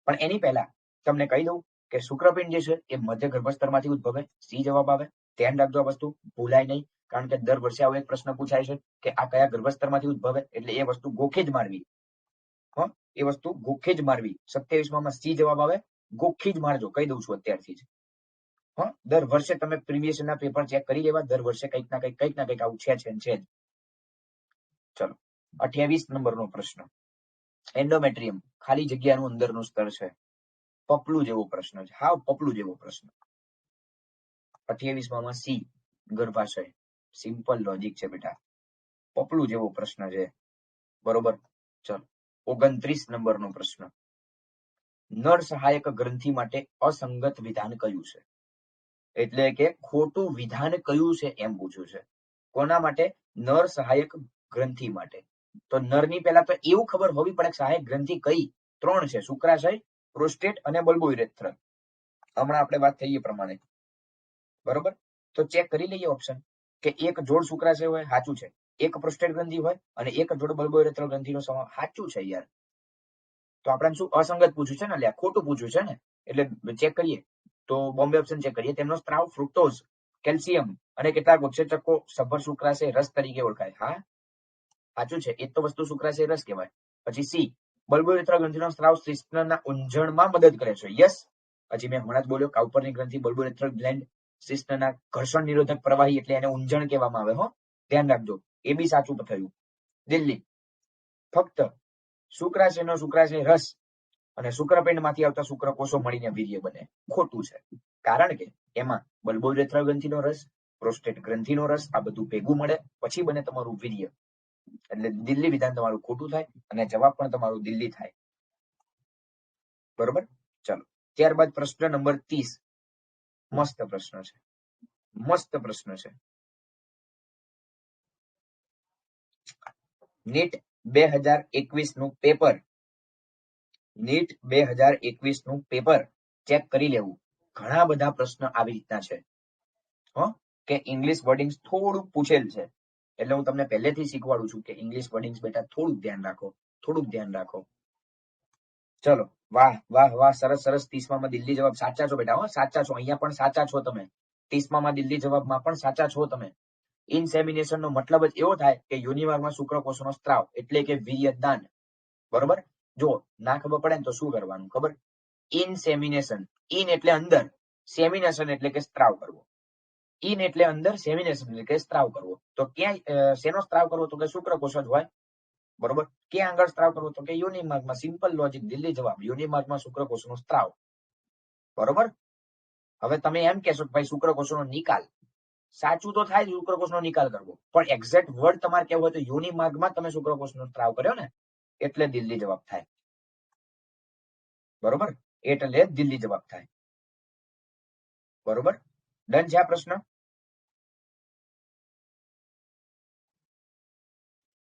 પણ એની પહેલા તમને કહી દઉં કે શુક્રપિંડ જે છે એ મધ્ય ગર્ભસ્તરમાંથી ઉદ્ભવે. સી જવાબ આવે. ધ્યાન રાખજો, આ વસ્તુ ભૂલાય નહીં, કારણ કે દર વર્ષે આવો એક પ્રશ્ન પૂછાય છે કે આ કયા ગર્ભસ્તરમાંથી ઉદ્ભવે, એટલે એ વસ્તુ ગોખે જ મારવી. એ વસ્તુ ગોખે જ મારવી. 27માં સી જવાબ આવે. ગોખી જ મારજો, કહી દઉં છું અત્યારથી જ. દર વર્ષે તમે પ્રીવિયસ ના પેપર ચેક કરી લેવા. દર વર્ષે કંઈક ના કંઈક આવું છે જ. ચલો, 28 નંબરનો પ્રશ્ન. એન્ડોમેટ્રિયમ, ખાલી જગ્યાનું અંદરનું સ્તર છે. પપલું જેવો પ્રશ્ન છે. હાવ પપલું જેવો પ્રશ્ન. 28માં સી, ગર્ભાશય. સિમ્પલ લોજિક છે બેટા, પપલું જેવો પ્રશ્ન છે. બરોબર, ચલો 29 નંબરનો પ્રશ્ન. નર સહાયક ગ્રંથિ માટે અસંગત વિધાન કયું છે? એટલે કે ખોટું વિધાન કયું છે એમ પૂછ્યું છે. કોના માટે? નર સહાયક ગ્રંથિ માટે. તો નરની પહેલા તો એવું ખબર હોવી પડે કે સહાયક ગ્રંથિ કઈ? 3 છે, શુક્રાશય, પ્રોસ્ટેટ અને બલ્બોયુરેથ્રલ. હમણાં આપણે વાત થઈ એ પ્રમાણે. બરોબર, તો ચેક કરી લઈએ ઓપ્શન કે એક જોડ શુક્રાશય હોય, સાચું છે. એક પ્રોસ્ટેટ ગ્રંથિ હોય અને એક જોડ બલ્બોયુરેથ્રલ ગ્રંથિનો સમાવેશ, સાચું છે યાર. તો આપણે શું અસંગત પૂછ્યું છે ને, ખોટું પૂછ્યું છે ને, એટલે ચેક કરીએ. તો બોમ્બે ઓપ્શન ચેક કરીએ. તેમનો સ્ત્રાવ ફ્રુક્ટોઝ, કેલ્શિયમ અને કેટલાક ઉત્સેચકો સભર શુક્રાશય રસ તરીકે ઓળખાય. હા, સાચું છે. એ તો વસ્તુ શુક્રાશય રસ કહેવાય. પછી સી, બલ્બોયુરેથ્રલ ગ્રંથિનો સ્ત્રાવ શિશ્નના ઊંજણમાં મદદ કરે છે. યસ. પછી મેં હમણાં જ બોલ્યો, કાઉપરની ગ્રંથિ, બલ્બોયુરેથ્રલ ગ્લેન્ડ, શિશ્નના ઘર્ષણ નિરોધક પ્રવાહી, એટલે એને ઊંજણ કહેવામાં આવે. હો, ધ્યાન રાખજો. એ બી સાચું થયું. દિલ્હી, ફક્ત શુક્રાશયનો શુક્રાશય રસ અને શુક્રપિંડમાંથી આવતા શુક્રકોષો મળીને વીર્ય બને. ખોટું છે, કારણ કે એમાં બલ્બોયુરેથ્રલ ગ્રંથિનો રસ, પ્રોસ્ટેટ ગ્રંથિનો રસ, આ બધું ભેગું મળે પછી બને તમારું વીર્ય. એટલે દિલ્હી વિધાન તમારું ખોટું થાય અને જવાબ પણ તમારું દિલ્હી થાય. બરોબર, ચાલો. ત્યારબાદ પ્રશ્ન નંબર 30. મસ્ત પ્રશ્ન છે. નીટ 2021 નું પેપર ચેક કરી લેવું. ઘણા બધા પ્રશ્ન આવી રીતના છે કે ઇંગ્લિશ વર્ડિંગ થોડું પૂછેલ છે. એટલે હું તમને પહેલેથી શીખવાડું છું કે ઇંગ્લિશ વર્ડિંગ્સ બેટા થોડુંક ધ્યાન રાખો. ચલો, વાહ વાહ વાહ, સરસ સરસ. 30માં દિલ્હી જવાબ સાચા છો બેટા. સાચા છો, અહીંયા પણ સાચા છો તમે. 30માં દિલ્હી જવાબમાં પણ સાચા છો તમે. ઇન્સેમિનેશન નો મતલબ જ એવો થાય કે યોનિમાર્ગમાં શુક્રકોષોનો સ્ત્રાવ, એટલે કે વીર્યદાન. બરોબર. જો ના ખબર પડે ને તો શું કરવાનું ખબર? ઇનસેમિનેશન, ઇન એટલે અંદર, સેમિનેશન એટલે કે સ્ત્રાવ કરવો. ઇન એટલે અંદર, સેમિનેશન એટલે કે સ્ત્રાવ કરવો. તો ક્યાંય શેનો સ્ત્રાવ કરવો? તો કે શુક્રકોષ જ હોય. બરોબર. ક્યાં આગળ સ્ત્રાવ કરવો? તો કે યોનિમાર્ગમાં. સિમ્પલ લોજિક, દિલ્હી જવાબ, યોનિમાર્ગમાં શુક્રકોષનો સ્ત્રાવ. બરોબર. હવે તમે એમ કહેશો કે ભાઈ શુક્રકોષનો નિકાલ. સાચું તો થાય શુક્રકોષનો નિકાલ કરવો, પણ એક્ઝેક્ટ વર્ડ તમારે કેવું હોય તો યોનિમાર્ગમાં તમે શુક્રકોષનો સ્ત્રાવ કર્યો ને એટલે દિલ્હી જવાબ થાય. બરોબર. એટલે દિલ્હી જવાબ થાય. બરોબર. ડન છે આ પ્રશ્ન?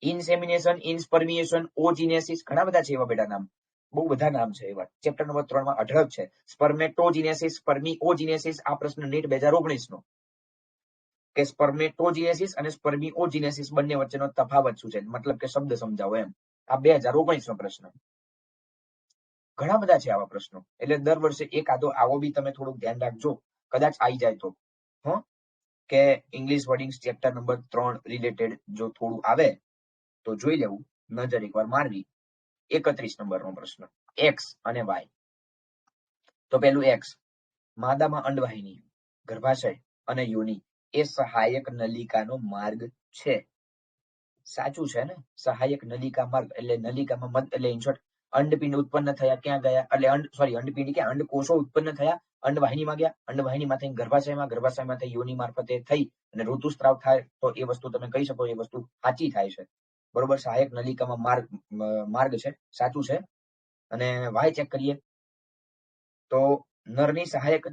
ઇનસેમિનેશન, ઇન્સ્પર્મિએશન, ઓજીનેસિસ, ઘણા બધા છે એવા બેટા નામ. બહુ બધા નામ છે એવા. ચેપ્ટર નંબર 3 માં અઢળક છે. સ્પર્મેટોજીનેસિસ, સ્પર્મિઓજીનેસિસ. આ પ્રશ્ન નીટ 2019 નો કે સ્પર્મેટોજીનેસિસ અને સ્પર્મિઓજીનેસિસ બંને વચ્ચેનો તફાવત શું છે, મતલબ કે શબ્દ સમજાવો એમ. આ 2019 નો પ્રશ્ન. ઘણા બધા છે આવા પ્રશ્નો. એટલે દર વર્ષે એકાદો આવો બી તમે થોડુંક ધ્યાન રાખજો, કદાચ આવી જાય તો. કે English wordings chapter number 3 related જો થોડું આવે તો જોઈ લેવું, નજર એકવાર મારવી. 31 નંબરનો પ્રશ્ન, એક્સ અને વાય. તો પેલું એક્સ, માદામાં અંડવાહિની, ગર્ભાશય અને યોનિ એ સહાયક નલિકાનો માર્ગ છે. સાચું છે ને? સહાયક નલિકા માર્ગ એટલે નલિકામાં મધ એટલે ઇનશોર્ટ અંડપિંડ ઉત્પન્ન થયા, ક્યાં ગયા? એટલે અંડપિંડ કે અંડકોષો ઉત્પન્ન થયા, અંડવાહિનીમાં ગયા, અંડવાહિનીમાંથી ગર્ભાશયમાં, ગર્ભાશયમાંથી યોનિ મારફતે થઈ અને ઋતુસ્ત્રાવ થાય. તો એ વસ્તુ તમે કહી શકો એ વસ્તુ સાચી થાય છે. બરોબર. સહાયક નલિકામાં માર્ગ છે, સાચું છે. અને વાય ચેક કરીએ તો નરની સહાયક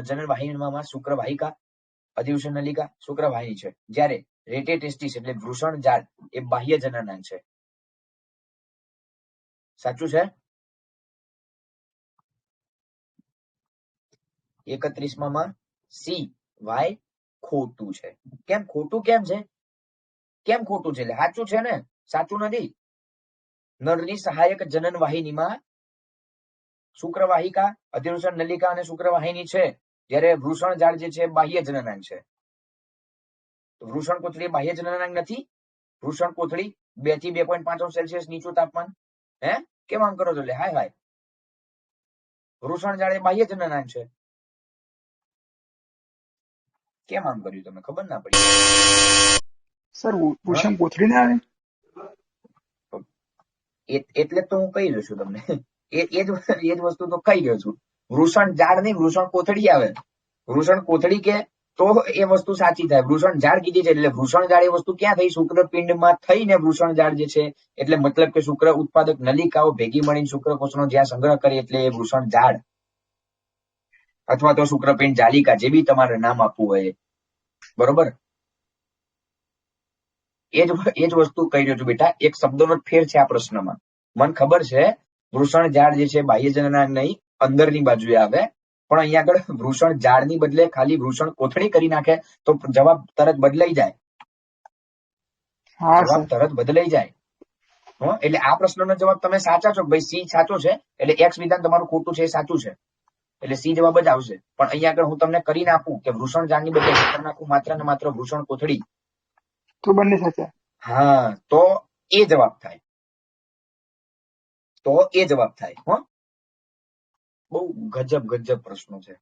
જનનવાહિનીમાં શુક્રવાહિકા, અધિવૃષણ નલિકા, શુક્રવાહિની છે. જ્યારે રેટેટેસ્ટિસ એટલે વૃષણ જાળ એ બાહ્ય જનનાંગ છે. સાચું છે. 31માં સી વાય ખોટું છે. કેમ ખોટું? કેમ છે? કેમ ખોટું છે? એટલે સાચું છે ને? સાચું નથી. નરની સહાયક જનન વાહિનીમાં શુક્રવાહિકા, અધિવૃષણ નલિકા અને શુક્રવાહિની છે. જ્યારે વૃષણ જાળ જે છે બાહ્ય જનનાંગ છે. વૃષણ કોથળી બાહ્ય જનનાંગ નથી. વૃષણ કોથળી 2 થી 2.5 સેલ્સિયસ નીચું તાપમાન. કેમ આમ કરો છો? એટલે હાય વૃષણ જાળ એ બાહ્ય જનનાંગ છે. કેમ આમ કર્યું તમે? ખબર ના પડી સર વૃષણ કોથળી ના આવે? એટલે તો હું કહી રહ્યો છું તમને. એ જ વસ્તુ તો કહી રહ્યો છું. વૃષણ ઝાડ નહીં, વૃષણ કોથળી આવે. વૃષણ કોથળી કે તો એ વસ્તુ સાચી થાય. વૃષણ ઝાડ કીધી છે એટલે વૃષણ ઝાડ એ વસ્તુ ક્યાં થઈ? શુક્રપિંડમાં થઈને વૃષણ ઝાડ જે છે એટલે મતલબ કે શુક્ર ઉત્પાદક નલિકાઓ ભેગી મળીને શુક્રકોષનો જ્યાં સંગ્રહ કરે એટલે એ વૃષણ ઝાડ અથવા તો શુક્રપિંડ જાલિકા, જે બી તમારે નામ આપવું હોય. બરોબર. એ જ વસ્તુ કહી રહ્યો છું બેટા. એક શબ્દનો ફેર છે આ પ્રશ્નમાં. મને ખબર છે વૃષણ ઝાડ જે છે બાહ્ય જનનાંગ નહીં, અંદરની બાજુએ આવે. પણ અહીંયા આગળ વૃષણ ઝાડની બદલે ખાલી વૃષણ કોથળી કરી નાખે તો જવાબ તરત બદલાઈ જાય. જવાબ તરત બદલાઈ જાય. એટલે આ પ્રશ્નનો જવાબ તમે સાચા છો ભાઈ, સી સાચો છે. એટલે એક્સ વિધાન તમારું ખોટું છે એ સાચું છે. એટલે સી જવાબ જ આવશે. પણ અહીંયા આગળ હું તમને કરીને આપું કે વૃષણ ઝાડની બદલે નાખું માત્ર ને માત્ર વૃષણ કોથળી, તો બંને સાચા. હા, તો એ જવાબ થાય. બહુ ગજબ પ્રશ્નો છે.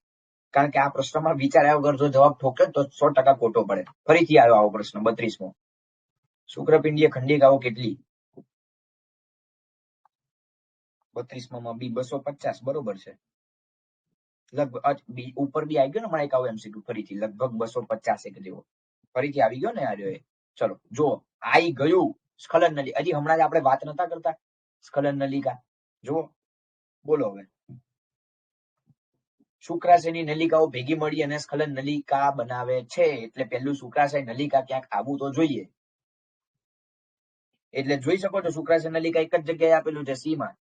કારણ કે આ પ્રશ્નમાં વિચાર્યા વગર જો જવાબ ઠોકે તો 100% ખોટો પડે. ફરીથી આવ્યો આવો પ્રશ્ન 32મો. શુક્રપિંડીય ખંડિકાઓ કેટલી? 32માં બી 250. બરોબર છે. લગભગ ઉપર બી આવી ગયો ને. મને એક આવો એમસીક્યુ ફરીથી લગભગ 250 એક જેવો ફરીથી આવી ગયો ને આર્યો એ. ચલો જો આવી ગયું સ્ખલન નલિકા. હજી હમણાં જ આપણે વાત નતા કરતા સ્ખલન નલિકા. જો બોલો હવે. શુક્રાશયની નલિકાઓ ભેગી મળી અને સ્ખલન નલિકા બનાવે છે. એટલે પેલું શુક્રાશય નલિકા ક્યાંક આવવું તો જોઈએ. એટલે જોઈ શકો છો શુક્રાશય નલિકા એક જ જગ્યાએ આપેલું છે, સી માં.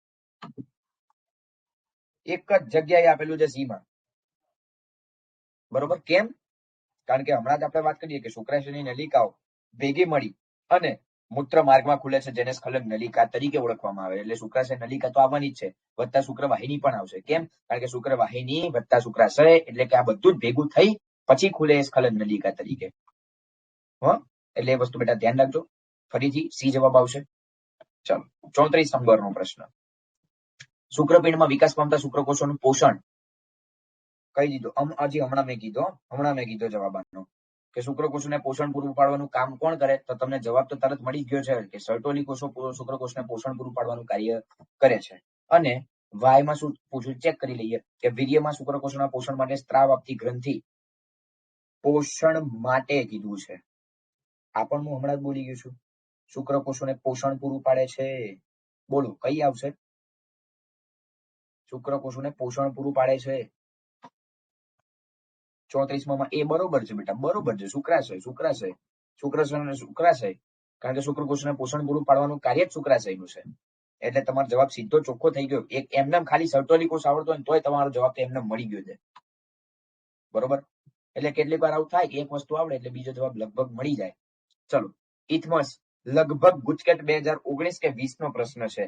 એક જ જગ્યાએ આપેલું છે, સી માં. બરોબર. કેમ? કારણ કે હમણાં જ આપણે વાત કરીએ કે શુક્રાશયની નલિકાઓ ભેગી મળી અને મૂત્ર માર્ગમાં ખુલે છે, જેને સ્ખલન નલિકા તરીકે ઓળખવામાં આવે. એટલે શુક્રાશય નલિકા તો આવવાની જ છે, વત્તા શુક્રવાહિની પણ આવશે. કેમ? કારણ કે શુક્રવાહિની વત્તા શુક્રાશય એટલે કે આ બધું જ ભેગું થઈ પછી ખુલે એ સ્ખલન નલિકા તરીકે. એટલે એ વસ્તુ બેટા ધ્યાન રાખજો. ફરીથી સી જવાબ આવશે. ચલો 34 નંબરનો પ્રશ્ન. શુક્રપિંડમાં વિકાસ પામતા શુક્રકોષોનું પોષણ કહી દીધું. હમણાં મેં કીધો જવાબ આનો કે શુક્રકોષોને પોષણ પૂરું પાડવાનું કામ કોણ કરે? તો તમને જવાબ તો તરત મળી ગયો છે કે સર્ટોલી કોષો શુક્રકોષને પોષણ પૂરું પાડવાનું કાર્ય કરે છે. અને વાયમાં શું પૂછ્યું ચેક કરી લઈએ કે વીર્યમાં શુક્રકોષોના પોષણ માટે સ્ત્રાવ આપતી ગ્રંથિ પોષણ માટે કીધું છે. આ પણ હું હમણાં જ બોલી ગયો છું. શુક્રકોષોને પોષણ પૂરું પાડે છે. બોલો કઈ આવશે? શુક્રકોષોને પોષણ પૂરું પાડે છે. 34માં એ બરોબર છે બેટા, બરોબર છે. શુક્રાશય કારણ કે શુક્રકોષોને પોષણ પૂરું પાડવાનું કાર્ય જ શુક્રાશયનું છે. એટલે તમારો જવાબ સીધો ચોખ્ખો થઈ ગયો. એક એમને ખાલી સર્ટોલી કોષ આવડતો હોય તોય તમારો જવાબ તો એમને મળી ગયો છે. બરોબર. એટલે કેટલીક વાર આવું થાય કે એક વસ્તુ આવડે એટલે બીજો જવાબ લગભગ મળી જાય. ચલો, ઇથમસ લગભગ ગુજકેટ 2019 કે 20 નો પ્રશ્ન છે.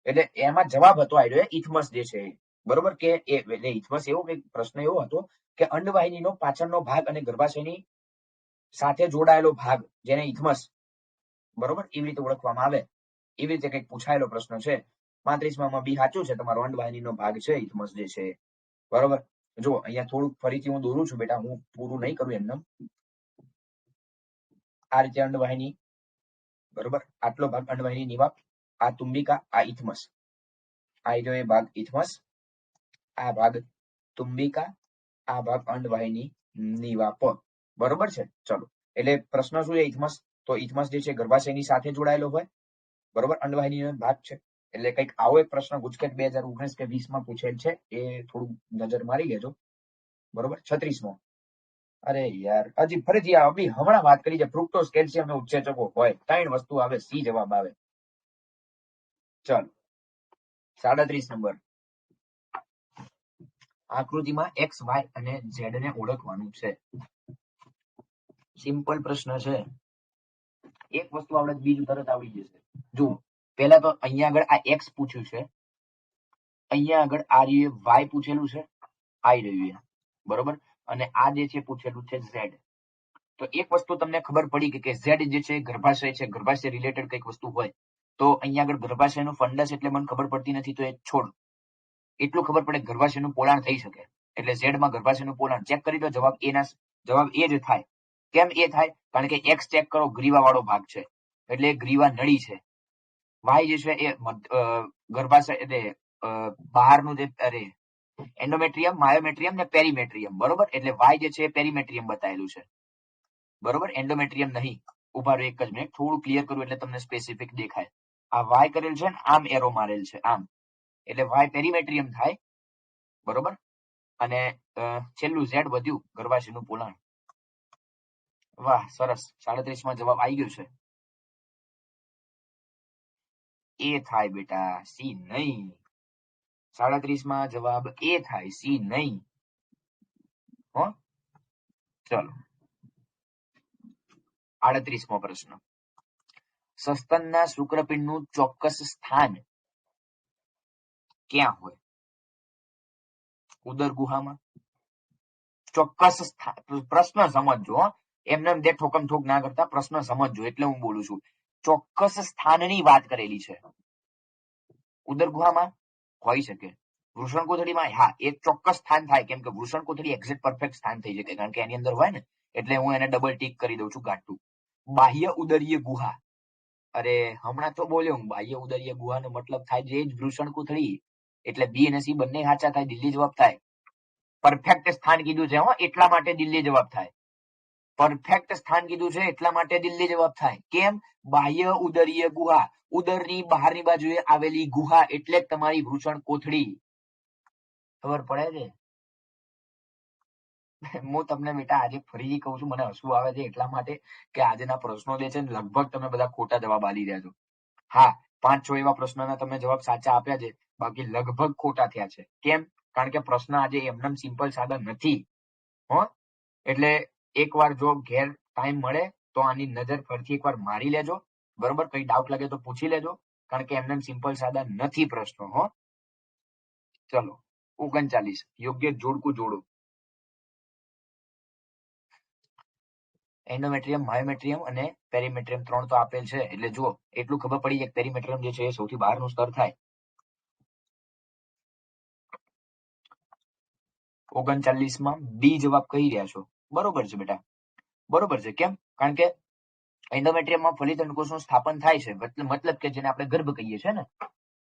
એટલે એમાં જવાબ હતો આવ્યો ઇથમસ જે છે. બરોબર કે એટલે ઇથમસ એવો કે પ્રશ્ન એવો હતો કે અંડવાહિનીનો પાછળનો ભાગ અને ગર્ભાશયની સાથે જોડાયેલો ભાગ જેને ઇથમસ બરોબર એવી રીતે ઓળખવામાં આવે. એવી રીતે કંઈક પૂછાયેલો પ્રશ્ન છે. 35માં બી સાચું છે. તમારો અંડવાહિનીનો ભાગ છે ઇથમસ જે છે. બરોબર. જો અહીંયા થોડુંક ફરીથી હું દોરું છું બેટા, હું પૂરું નહીં કરું એમને. આ રીતે અંડવાહિની બરોબર, આટલો ભાગ અંડવાહિની નિવાપ, આ તુંબિકા, આ ઇથમસ. આ જો એ ભાગ ઇથમસ, આ ભાગ તુંબિકા, આ ભાગ અંડવાહિની નિવાપ. બરોબર છે. ચલો, એટલે પ્રશ્ન શું છે? ઇથમસ. તો ઇથમસ જે છે ગર્ભાશયની સાથે જોડાયેલો હોય. બરોબર, અંડવાહિનીનો ભાગ છે. એટલે કંઈક આવો એક પ્રશ્ન ગુજકેટ 2019 કે 20 માં પૂછેલ છે. એ થોડું નજર મારી લેજો. બરોબર. 36મો. અરે યાર, હજી ફરીથી અભી હમણાં વાત કરી છે ફ્રુક્ટોઝ, કેલ્શિયમ ઉત્સેચકો હોય. 3 વસ્તુ આવે, સી જવાબ આવે. ચલો 37 નંબર. આકૃતિમાં એક્સ, વાય અને ઝેડ ને ઓળખવાનું છે. સિમ્પલ પ્રશ્ન છે. એક વસ્તુ આવડે બીજું તરત આવડી જશે. જુઓ, પહેલા તો અહીંયા આગળ આ એક્સ પૂછ્યું છે, અહીંયા આગળ આ વાય પૂછેલું છે, આઈ રહ્યું બરોબર, અને આ જે છે પૂછેલું છે ઝેડ. તો એક વસ્તુ તમને ખબર પડી કે ઝેડ જે છે ગર્ભાશય છે, ગર્ભાશય રિલેટેડ કંઈક વસ્તુ હોય. તો અહીંયા આગળ ગર્ભાશયનું ફંડસ એટલે મને ખબર પડતી નથી, તો એ છોડ. એટલું ખબર પડે ગર્ભાશયનું પોલાણ થઈ શકે. એટલે ઝેડમાં ગર્ભાશયનું પોલાણ ચેક કરી દો. જવાબ એ જ થાય. કેમ એ થાય? કારણ કે એક્સ ચેક કરો, ગ્રીવા વાળો ભાગ છે એટલે ગ્રીવા નળી છે. વાય જે છે એ ગર્ભાશય એટલે બહારનું જે એન્ડોમેટ્રિયમ, માયોમેટ્રિયમ ને પેરીમેટ્રિયમ. બરોબર. એટલે વાય જે છે એ પેરીમેટ્રિયમ બતાવેલું છે. બરોબર, એન્ડોમેટ્રિયમ નહીં. ઉભા રહો એક જ મિનિટ, થોડું ક્લિયર કરું એટલે તમને સ્પેસિફિક દેખાય. આ વાય કરેલ છે ને આમ એરો મારેલ છે આમ, એટલે વાય પેરીમેટ્રિયમ થાય. બરોબર. અને છેલ્લું ઝેડ વધ્યું ગર્ભાશયનું પોલાણ. વાહ, સરસ. 37માં જવાબ આવી ગયો છે. એ થાય બેટા, સી નહીં. 37માં જવાબ એ થાય, સી નહીં. હો, ચલો 38મો પ્રશ્ન. સસ્તનના શુક્રપિંડનું ચોક્કસ સ્થાન ક્યાં હોય? ઉદર ગુહામાં. ચોક્કસ સ્થાન. પ્રશ્ન સમજજો. એમને બે ઠોકમ ઠોક ના કરતા, પ્રશ્ન સમજજો. એટલે હું બોલું છું ચોક્કસ સ્થાનની વાત કરેલી છે. ઉદર ગુહામાં હોઈ શકે, વૃષણ કોથળીમાં હા એક ચોક્કસ સ્થાન થાય, કેમ કે વૃષણ કોથળી એક્ઝેક્ટ પરફેક્ટ સ્થાન થઈ શકે, કારણ કે એની અંદર હોય ને, એટલે હું એને ડબલ ટીક કરી દઉં છું ગાંઠું. બાહ્ય ઉદરીય ગુહા. અરે હમણાં તો બોલ્યો હું, બાહ્ય ઉદરીય ગુહાનો મતલબ થાય જે જ વૃષણ કોથળી. એટલે બી અને સી બંને સાચા થાય, દિલ્હી જવાબ થાય. પરફેક્ટ સ્થાન કીધું છે એટલા માટે દિલ્હી જવાબ થાય. પરફેક્ટ સ્થાન કીધું છે એટલા માટે દિલ્હી જવાબ થાય. કેમ? બાહ્ય ઉદરીય ગુહા, ઉદરની બહારની બાજુએ આવેલી ગુહા એટલે તમારી વૃષણ કોથળી. ખબર પડે છે? હું તમને બેટા આજે ફરીથી કહું છું, મને હસવું આવે છે એટલા માટે કે આજના પ્રશ્નો જે છે લગભગ તમે બધા ખોટા જવાબ આપી રહ્યા છો. હા, 5-6 એવા પ્રશ્નોના તમે જવાબ સાચા આપ્યા છે, બાકી લગભગ ખોટા થયા છે. કેમ? કારણ કે પ્રશ્ન આજે એમનેમ સિમ્પલ સાદા નથી. એટલે એકવાર જો ઘેર ટાઈમ મળે તો આની નજર ફરીથી એકવાર મારી લેજો, બરોબર. કઈ ડાઉટ લાગે તો પૂછી લેજો, કારણ કે એમને સિમ્પલ સાદા નથી પ્રશ્નો. હો, ચલો 39 યોગ્ય જોડકું જોડો. એન્ડોમેટ્રિયમ, માયોમેટ્રિયમ અને પેરીમેટ્રિયમ 3 તો આપેલ છે. એટલે જુઓ, એટલું ખબર પડી કે પેરીમેટ્રિયમ જે છે એ સૌથી બહારનું સ્તર થાય. 39 માં બી જવાબ કહી રહ્યા છો. બરોબર છે બેટા, બરોબર છે. કેમ? કારણ કે એન્ડોમેટ્રિયમમાં ફલિત અંડકોષનું સ્થાપન થાય છે, મતલબ કે જેને આપણે ગર્ભ કહીએ છીએ ને,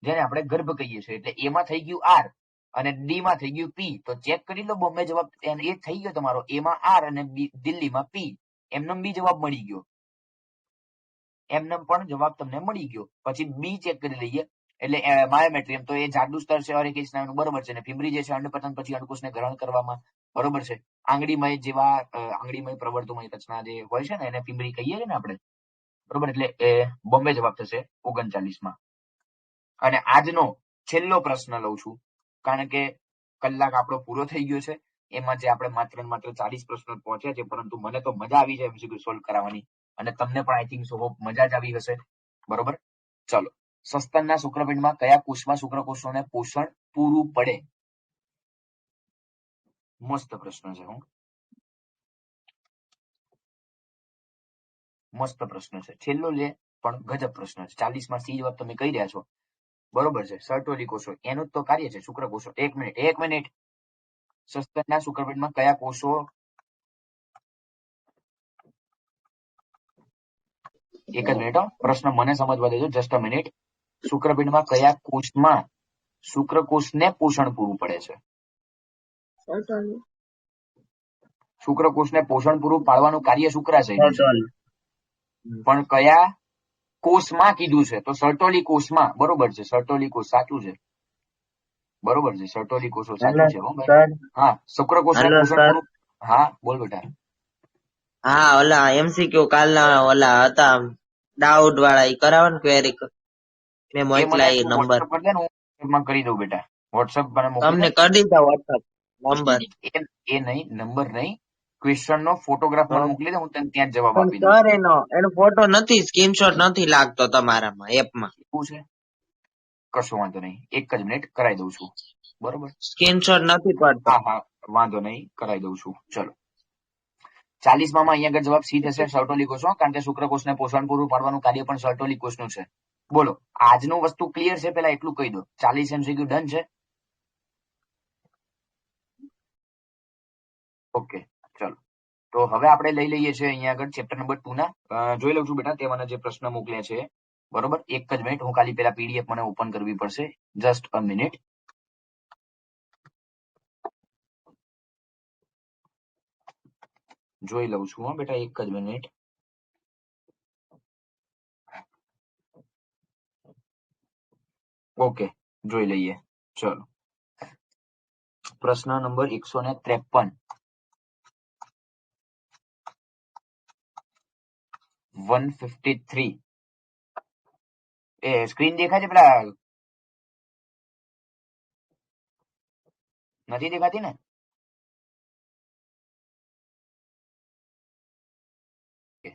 જેને આપણે ગર્ભ કહીએ છીએ. એટલે એમાં થઈ ગયું આર અને ડી માં થઈ ગયું પી. તો ચેક કરી લો બોમ્બે જવાબ એ થઈ ગયો તમારો. એમાં આર અને દિલ્હીમાં પી. એમને બી જવાબ મળી ગયો, એમને પણ જવાબ તમને મળી ગયો. પછી બી ચેક કરી લઈએ. એટલે માયોમેટ્રિયમ તો એ જાડું સ્તર છે અરેખીય સ્નાયુનું, બરોબર છે. ને ફિબ્રી જે છે અંડપતન પછી અંડકોષને ગ્રહણ કરવામાં, બરોબર છે. આંગળીમય જેવા આંગળીમય પ્રવર્તમય રચના જે હોય છે ને એને ફિબ્રી કહીએ છીએ ને આપણે, બરોબર. એટલે એ બોમ્બે જવાબ થશે 39 માં. અને આજનો છેલ્લો પ્રશ્ન લઉં છું, કારણ કે કલાક આપણો પૂરો થઈ ગયો છે. એમાં જે આપણે માત્ર 40 પ્રશ્નો પહોંચ્યા છે, પરંતુ મને તો મજા આવી જાય MCQ સોલ્વ કરાવવાની, અને તમને પણ આઈ થિંક સો હોપ મજા જ આવી હશે, બરોબર. ચલો, સસ્તનના શુક્રપિંડમાં કયા કોષમાં શુક્રકોષોને પોષણ પૂરું પડે? મસ્ત પ્રશ્ન છે. મસ્ત પ્રશ્ન છે. છેલ્લો લે પણ ગજબ પ્રશ્ન છે. 40 માં સી જવાબ તમે કહી રહ્યા છો, બરોબર છે. સર્ટોલી કોષો, એનું જ તો કાર્ય છે શુક્રકોષો. એક મિનિટ. સસ્તનના શુક્રપિંડમાં કયા કોષો, એક જ મિનિટ, પ્રશ્ન મને સમજવા દેજો, જસ્ટ અ મિનિટ. શુક્રપિંડમાં કયા કોષમાં શુક્રકોષને પોષણ પૂરું પડે છે? શુક્રકોષને પોષણ પૂરું પાડવાનું કાર્ય શુક્રાશયનું છે, પણ કયા કોષમાં કીધું છે? તો સર્ટોલી કોષમાં, બરોબર છે. સર્ટોલી કોષ સાચું છે, બરોબર છે. સર્ટોલી કોષો સાચું છે. હા, શુક્રકોષને પોષણ પૂરું. હા બોલ બેટા. હા, ઓલા MCQ કાલના ઓલા હતા ડાઉટ વાળા, ઈ કરાવો ને ક્વેરી. મેં મોકલા ઈ નંબર વોટ્સએપ પર દે ને, હું માં કરી દઉં બેટા. વોટ્સએપ પર મોકલી તમને કરી દીધા વોટ્સએપ નંબર. એ નહીં, નંબર નહીં, ક્વેશ્ચન નો ફોટોગ્રાફ મને મોકલી દે, હું તને ત્યાં જવાબ પણ આપી દઉં. સર એનો ફોટો નથી, સ્ક્રીનશોટ નથી લાગતો તમારામાં એપમાં. શું છે? કશો વાંધો નહીં, એક જ મિનિટ કરાવી દઉં છું, બરોબર. સ્ક્રીનશોટ નથી પડતો. હા, વાંધો નહીં, કરાવી દઉં છું. ચલો, 40 માં અહીંયા આગળ જવાબ સી થશે, સર્ટોલી કોષો, કારણ કે શુક્રકોષને પોષણ પૂરું પાડવાનું કાર્ય પણ સર્ટોલી કોષનું છે. બોલો, આજનું વસ્તુ ક્લિયર છે? પેલા એટલું કહી દો. 40 MCQ ડન છે? ઓકે, ચલો. તો હવે આપણે લઈ લઈએ છીએ અહીંયા આગળ ચેપ્ટર નંબર 2 ના. જોઈ લઉં છું બેટા તે મને જે પ્રશ્ન મોકલ્યા છે, બરોબર. એક જ મિનિટ, હું ખાલી પેલા PDF મને ઓપન કરવી પડશે. Just a minute. જોઈ લઉં છું બેટા, એક જ મિનિટ. ઓકે, જોઈ લઈએ. ચલો, પ્રશ્ન નંબર 153. 153. એ સ્ક્રીન દેખાય છે પેલા? નથી દેખાતી ને?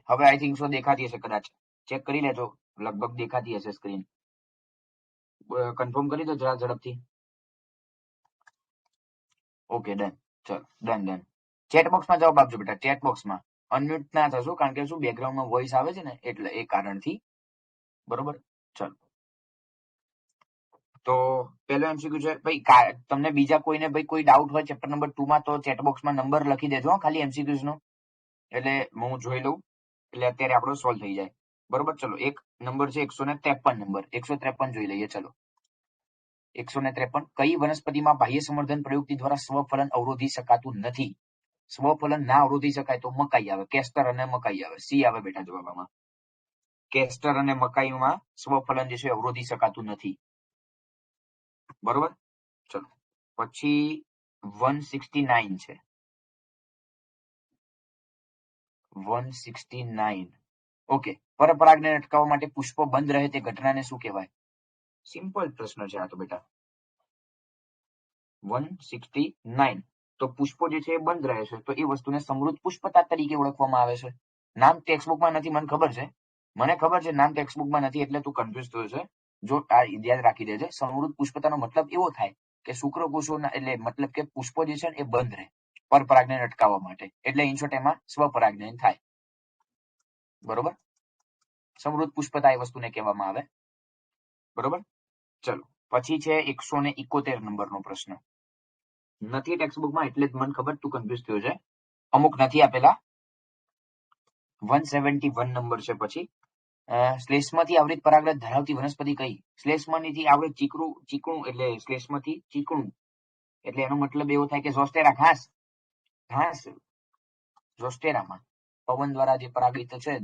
હવે આઈ થિંક સો દેખાતી હશે કદાચ. ચેક કરી લેજો, લગભગ દેખાતી હશે સ્ક્રીન. કન્ફર્મ કરી દો જરા ઝડપથી. Okay, done. ચલો, ડન. ચેટ બોક્સમાં જવાબ આપજો બેટા, ચેટ બોક્સમાં. અનમ્યુટ ના થશો, કારણ કે શું બેકગ્રાઉન્ડમાં વોઇસ આવે છે ને, એટલે એ કારણથી, બરોબર. ચલો, તો પેલો MCQ છે ભાઈ, તમને બીજા કોઈને ભાઈ કોઈ ડાઉટ હોય ચેપ્ટર નંબર 2 માં તો ચેટ બોક્સમાં નંબર લખી દેજો ખાલી MCQs નો, એટલે હું જોઈ લઉં, એટલે અત્યારે આપણો સોલ્વ થઈ જાય, બરોબર. ચલો, એક નંબર છે 153 નંબર. 153 જોઈ લઈએ. ચલો, 153. કઈ વનસ્પતિમાં બાહ્ય સંવર્ધન પ્રયુક્તિ દ્વારા સ્વફલન અવરોધી શકાતું નથી? સ્વફલન ના અવરોધી શકાય તો મકાઈ આવે, કેસ્ટર અને મકાઈ આવે. સી આવે બેટા જવાબમાં. કેસ્ટર અને મકાઈમાં સ્વફલન જે છે અવરોધી શકાતું નથી, બરોબર. ચલો, પછી 169 છે. 169. ઓકે, પરપરાગને અટકાવવા માટે પુષ્પો બંધ રહે તે ઘટનાને શું કહેવાય? સિમ્પલ પ્રશ્ન છે આ તો બેટા. 169. તો પુષ્પો જે છે એ બંધ રહે છે, તો એ વસ્તુને સમૃદ્ધ પુષ્પતા તરીકે ઓળખવામાં આવે છે, નામ ટેક્સ્ટબુકમાં નથી, મને ખબર છે, નામ ટેક્સ્ટબુકમાં નથી એટલે તું કન્ફ્યુઝ થયો છે. જો આ યાદ રાખી દેજે, સમૃદ્ધ પુષ્પતાનો મતલબ એવો થાય કે શુક્રકોષોના, એટલે મતલબ કે પુષ્પો જે છે ને એ બંધ રહે પરપરાગનયન અટકાવવા માટે, એટલે ઇન શોર્ટ એમાં સ્વપરાગનયન થાય. બરોબર, સમૃદ્ધ પુષ્પતા એ વસ્તુને કહેવામાં આવે. બરોબર, ચલો પછી છે 171 નંબરનો પ્રશ્ન. નથી ટેક્સ્ટબુકમાં એટલે જ મને ખબર તું કન્ફ્યુઝ થયો છે, અમુક નથી આપેલા. 171 નંબર છે. પછી શ્લેષ્મથી આવૃત પરાગરજ ધરાવતી વનસ્પતિ કઈ? શ્લેષ્મથી આવૃત ચીકણું એટલે શ્લેષ્મથી ચીકણું એટલે એનો મતલબ એવો થાય કે ઝોસ્ટેરા, ઘાસ ઝોસ્ટેરામાં પવન દ્વારા જે પરાગિત છે,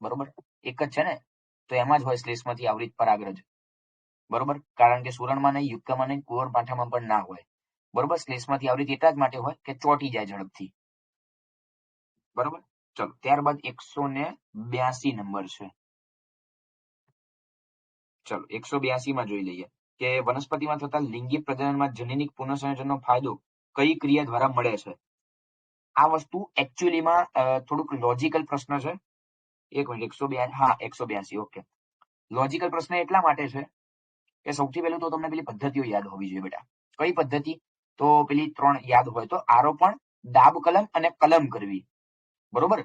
બરોબર, એક જ છે ને, તો એમાં જ હોય શ્લેષ્મથી આવૃત પરાગરજ. બરોબર, કારણ કે સુરણમાં નહીં, યુક્તમાં નહીં, કુંવરપાઠામાં પણ ના હોય. બરોબર, શ્લેષ્મથી આવૃત એટલા જ માટે હોય કે ચોંટી જાય ઝડપથી. બરોબર, ચલો ત્યારબાદ 182 નંબર છે. ચલો 182 માં જોઈ લઈએ કે વનસ્પતિમાં થતા લિંગી પ્રજનનમાં જનીનિક પુનઃસંયોજનનો ફાયદો કઈ ક્રિયા દ્વારા મળે છે? આ વસ્તુ એકચ્યુઅલીમાં થોડુંક લોજિકલ પ્રશ્ન છે. એક મિનિટ, 182, હા 182, ઓકે. લોજિકલ પ્રશ્ન એટલા માટે છે કે સૌથી પહેલું તો તમને પેલી પદ્ધતિઓ યાદ હોવી જોઈએ બેટા. કઈ પદ્ધતિ? તો પેલી 3 યાદ હોય તો આરોપણ, દાબ કલમ અને કલમ કરવી. બરોબર,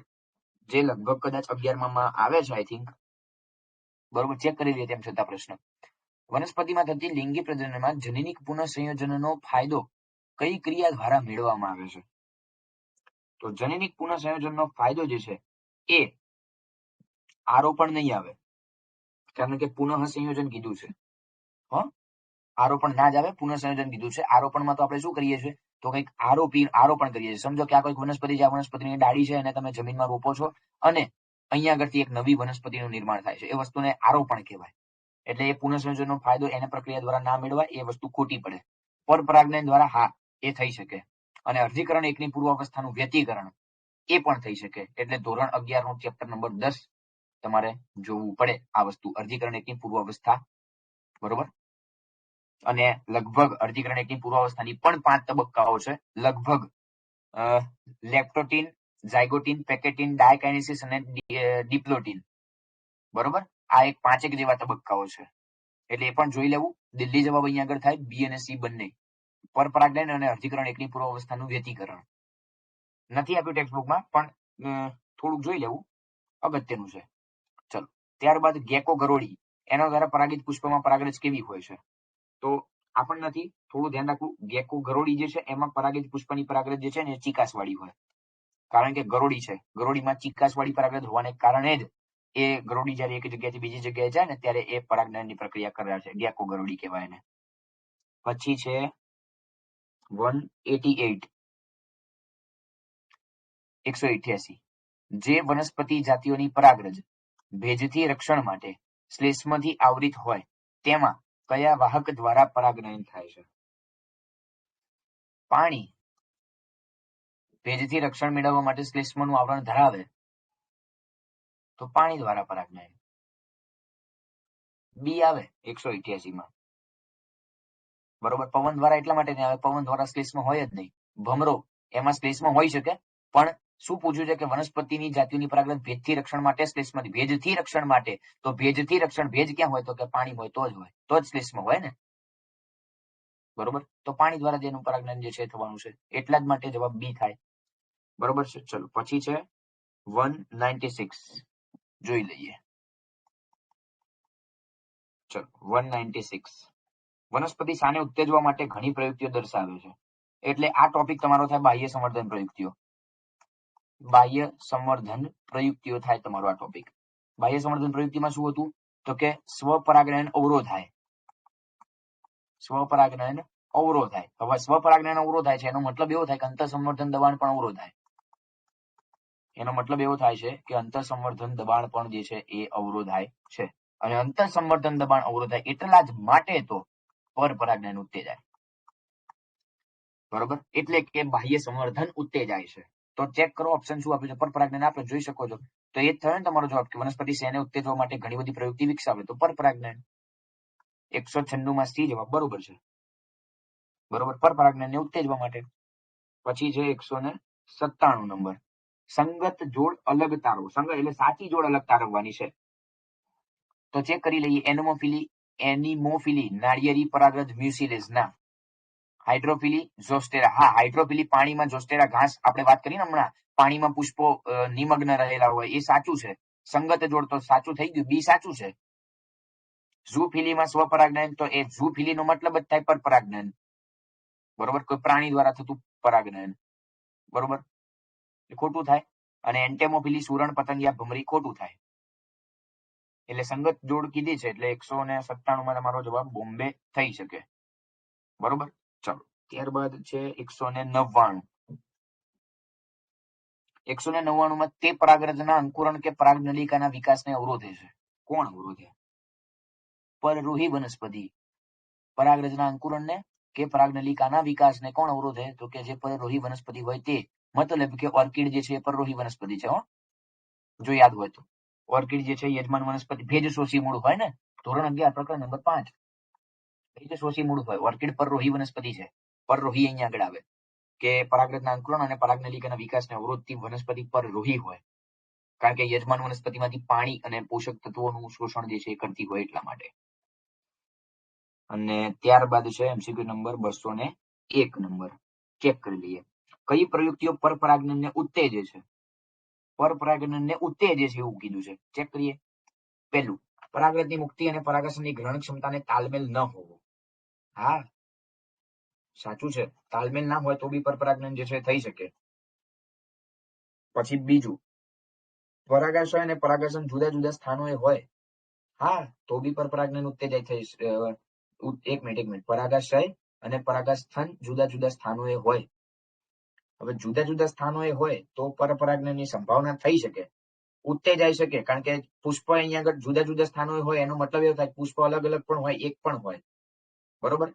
જે લગભગ કદાચ 11માં આવે છે આઈ થિંક. બરોબર, ચેક કરી લઈએ તેમ છતાં પ્રશ્ન. વનસ્પતિમાં થતી લિંગી પ્રજનનમાં જનીનિક પુનઃસંયોજનનો ફાયદો કઈ ક્રિયા દ્વારા મેળવવામાં આવે છે? તો જનીનિક પુનઃસંયોજનનો ફાયદો જે છે એ આરોપણ નહીં આવે, કારણ કે પુનઃસંયોજન કીધું છે. આરોપણ ના જ આવે, પુનઃસંયોજન કીધું છે. આરોપણમાં તો આપણે શું કરીએ છીએ? તો કંઈક આરોપણ કરીએ છીએ. સમજો કે આ કોઈક વનસ્પતિ છે, આ વનસ્પતિની ડાળી છે, અને તમે જમીનમાં રોપો છો અને અહીંયા આગળથી એક નવી વનસ્પતિનું નિર્માણ થાય છે, એ વસ્તુને આરોપણ કહેવાય. એટલે એ પુનઃસંયોજનનો ફાયદો એને પ્રક્રિયા દ્વારા ના મેળવાય, એ વસ્તુ ખોટી પડે. પરપરાગનયન દ્વારા હા એ થઈ શકે, અને અર્ધીકરણ એકની પૂર્વાવસ્થાનું વ્યતિકરણ એ પણ થઈ શકે. એટલે ધોરણ 11 નું ચેપ્ટર નંબર 10 તમારે જોવું પડે આ વસ્તુ, અર્ધીકરણ એકની પૂર્વાવસ્થા. બરોબર, અને લગભગ અર્ધીકરણ એકની પૂર્વાવસ્થાની પણ 5 તબક્કાઓ છે. લગભગ લેપ્ટોટીન, ઝાયગોટીન, પેકેટીન, ડાયકાઇનેસિસ અને ડિપ્લોટીન. બરોબર, આ એક 5 જેવા તબક્કાઓ છે, એટલે એ પણ જોઈ લેવું. દિલ્હી જવાબ અહીંયા આગળ થાય બી અને સી બંને. પરપરાગનયન અને અર્ધીકરણ એકની પૂર્વાવસ્થાનું વ્યતિકરણ નથી આપ્યું ટેક્સ્ટબુકમાં, પણ થોડુંક જોઈ લેવું, અગત્યનું છે. ચલો ત્યારબાદ ગેકો ગરોળી, એના દ્વારા પરાગિત પુષ્પમાં પરાગરજ કેવી હોય છે? તો આપણને નથી, થોડું ધ્યાન રાખવું. ગેકો ગરોળી જે છે એમાં પરાગિત પુષ્પની પરાગરજ જે છે ને એ ચીકાસવાળી હોય, કારણ કે ગરોળી છે, ગરોળીમાં ચીકાસવાળી પરાગરજ હોવાને કારણે જ એ ગરોળી જ્યારે એક જગ્યાએથી બીજી જગ્યાએ જાય ને ત્યારે એ પરાગનયનની પ્રક્રિયા કરે છે, ગેકો ગરોળી કહેવાય એને. પછી છે 188, જે વનસ્પતિ જાતિઓની પરાગરજ ભેજથી રક્ષણ માટે શ્લેષ્મથી આવૃત હોય તેમાં કયા વાહક દ્વારા પરાગનયન થાય છે? પાણી ભેજથી રક્ષણ મેળવવા માટે શ્લેષ્મનું આવરણ ધરાવે તો પાણી દ્વારા પરાગનયન. બી આવે 188માં. બરોબર, પવન દ્વારા એટલા માટે નહીં આવે, પવન દ્વારા શ્લેષ્મ હોય જ નહીં. ભમરો એમાં શ્લેષ્મ હોઈ શકે, પણ શું પૂછ્યું છે કે વનસ્પતિની જાતિઓની પરાગરજ ભેજથી રક્ષણ માટે, શ્લેષ્મથી ભેજથી રક્ષણ માટે. તો ભેજથી રક્ષણ, ભેજ ક્યાં હોય? તો કે પાણી હોય તો જ હોય, તો જ શ્લેષ્મ હોય ને. બરોબર, તો પાણી દ્વારા જેનું પરાગનયન જે છે થવાનું છે, એટલા જ માટે જવાબ બી થાય. બરોબર છે, ચલો પછી છે 196, જોઈ લઈએ. ચલો 196, વનસ્પતિ શાને ઉત્તેજવા માટે ઘણી પ્રયુક્તિઓ દર્શાવે છે? એટલે આ ટોપિક તમારો થાય બાહ્ય સંવર્ધન પ્રયુક્તિઓ. બાહ્ય સંવર્ધન પ્રયુક્તિઓ થાય તમારો આ ટોપિક. બાહ્ય સંવર્ધન પ્રયુક્તિમાં શું હતું? તો કે સ્વપરાગનયન અવરોધાય. સ્વપરાગનયન અવરોધાય. હવે સ્વપરાગનયન અવરોધાય છે એનો મતલબ એવો થાય કે અંતઃસંવર્ધન દબાણ પણ અવરોધાય. એનો મતલબ એવો થાય છે કે અંતઃસંવર્ધન દબાણ પણ જે છે એ અવરોધાય છે, અને અંતઃસંવર્ધન દબાણ અવરોધાય એટલા જ માટે તો પરપરાગનયન ઉત્તેજાય. બરોબર, એટલે કે બાહ્ય સંવર્ધન ઉત્તેજાય છે. તો ચેક કરો ઓપ્શન શું આપ્યું છે, પરપરાગનયન આપણે જોઈ શકો છો. તો એ જ થયો ને તમારો જવાબ કે વનસ્પતિ શેને ઉત્તેજવા માટે ઘણી બધી પ્રયુક્તિ વિકસાવે તો પરપરાગનયન. 196માં સી જવાબ બરોબર છે. બરોબર, પરપરાગનયનને ઉત્તેજવા માટે. પછી છે 197 નંબર. સંગત જોડ અલગ તારવો. સંગત એટલે સાચી જોડ અલગ તારવવાની છે. તો ચેક કરી લઈએ. એનિમોફિલી નાળિયેરી પરાગરજ મ્યુસિલેસ ના. હાઇડ્રોફિલી ઝોસ્ટેરા. હા, હાઇડ્રોફિલી પાણીમાં ઝોસ્ટેરા ઘાસ આપણે વાત કરી ને હમણાં, પાણીમાં પુષ્પો નિમગ્ન રહેલા હોય, એ સાચું છે. સંગત જોડ તો સાચું થઈ ગયું, બી સાચું છે. ઝૂફિલીમાં સ્વપરાગનયન, તો એ ઝૂફિલીનો મતલબ જ થાય પરપરાગનયન. બરોબર, કોઈ પ્રાણી દ્વારા થતું પરાગનયન. બરોબર, એ ખોટું થાય. અને એન્ટેમોફિલી સુરણ પતંગિયા ભમરી ખોટું થાય. એટલે સંગત જોડ કીધી છે એટલે 197 માં તમારો જવાબ બોમ્બે થઈ શકે. બરોબર, ચલો ત્યારબાદ છે 199. 199 માં તે પરાગરજના અંકુરણ કે પરાગનલિકાના વિકાસને અવરોધે છે. કોણ અવરોધે? પરરૂહી વનસ્પતિ. પરાગરજના અંકુરણને કે પરાગનલિકાના વિકાસને કોણ અવરોધે? તો કે જે પરરૂહી વનસ્પતિ હોય તે. મતલબ કે ઓર્કિડ જે છે એ પરરૂહી વનસ્પતિ છે. જો યાદ હોય તો ઓર્કિડ જે છે યજમાન વનસ્પતિ, ભેજ શોષી મૂળ હોય ને. ધોરણ 11 પ્રકરણ નંબર 5. ભેજ શોષી મૂળ હોય. ઓર્કિડ પરરૂહી વનસ્પતિ છે. પરરૂહી અહીંયા આગળ આવે કે પરાગરજના અંકુરણ અને પરાગનલિકાના વિકાસને અવરોધતી વનસ્પતિ પરરૂહી હોય. કારણ કે યજમાન વનસ્પતિમાંથી પાણી અને પોષક તત્વોનું શોષણ જે છે એ કરતી હોય એટલા માટે. અને ત્યારબાદ છે એમસીક્યુ નંબર 201 નંબર. ચેક કરી લઈએ. કઈ પ્રયુક્તિઓ પરપરાગનને ઉત્તેજે છે? પરપરાગનને ઉત્તેજે છે એવું કીધું છે. ચેક કરીએ. પહેલું, પરાગરજની મુક્તિ અને પરાગાશનની ગ્રહણ ક્ષમતાને તાલમેલ ન હોવો. હા, સાચું છે. તાલમેલ ના હોય તો બી પરપરાગનન જે છે થઈ શકે. પછી બીજું, પરાગાશય અને પરાગાશન જુદા જુદા સ્થાનોએ હોય. હા, તો બી પરપરાગનન ઉત્તેજાય થઈ. એક મિનિટ. પરાગાશય અને પરાગાસ્થાન જુદા જુદા સ્થાનોએ હોય. હવે જુદા જુદા સ્થાનોએ હોય તો પરપરાગનનની સંભાવના થઈ શકે, ઉત્તેજાઈ શકે. કારણ કે પુષ્પ અહીંયા આગળ જુદા જુદા સ્થાનોએ હોય એનો મતલબ એવો થાય પુષ્પ અલગ અલગ પણ હોય, એક પણ હોય. બરોબર,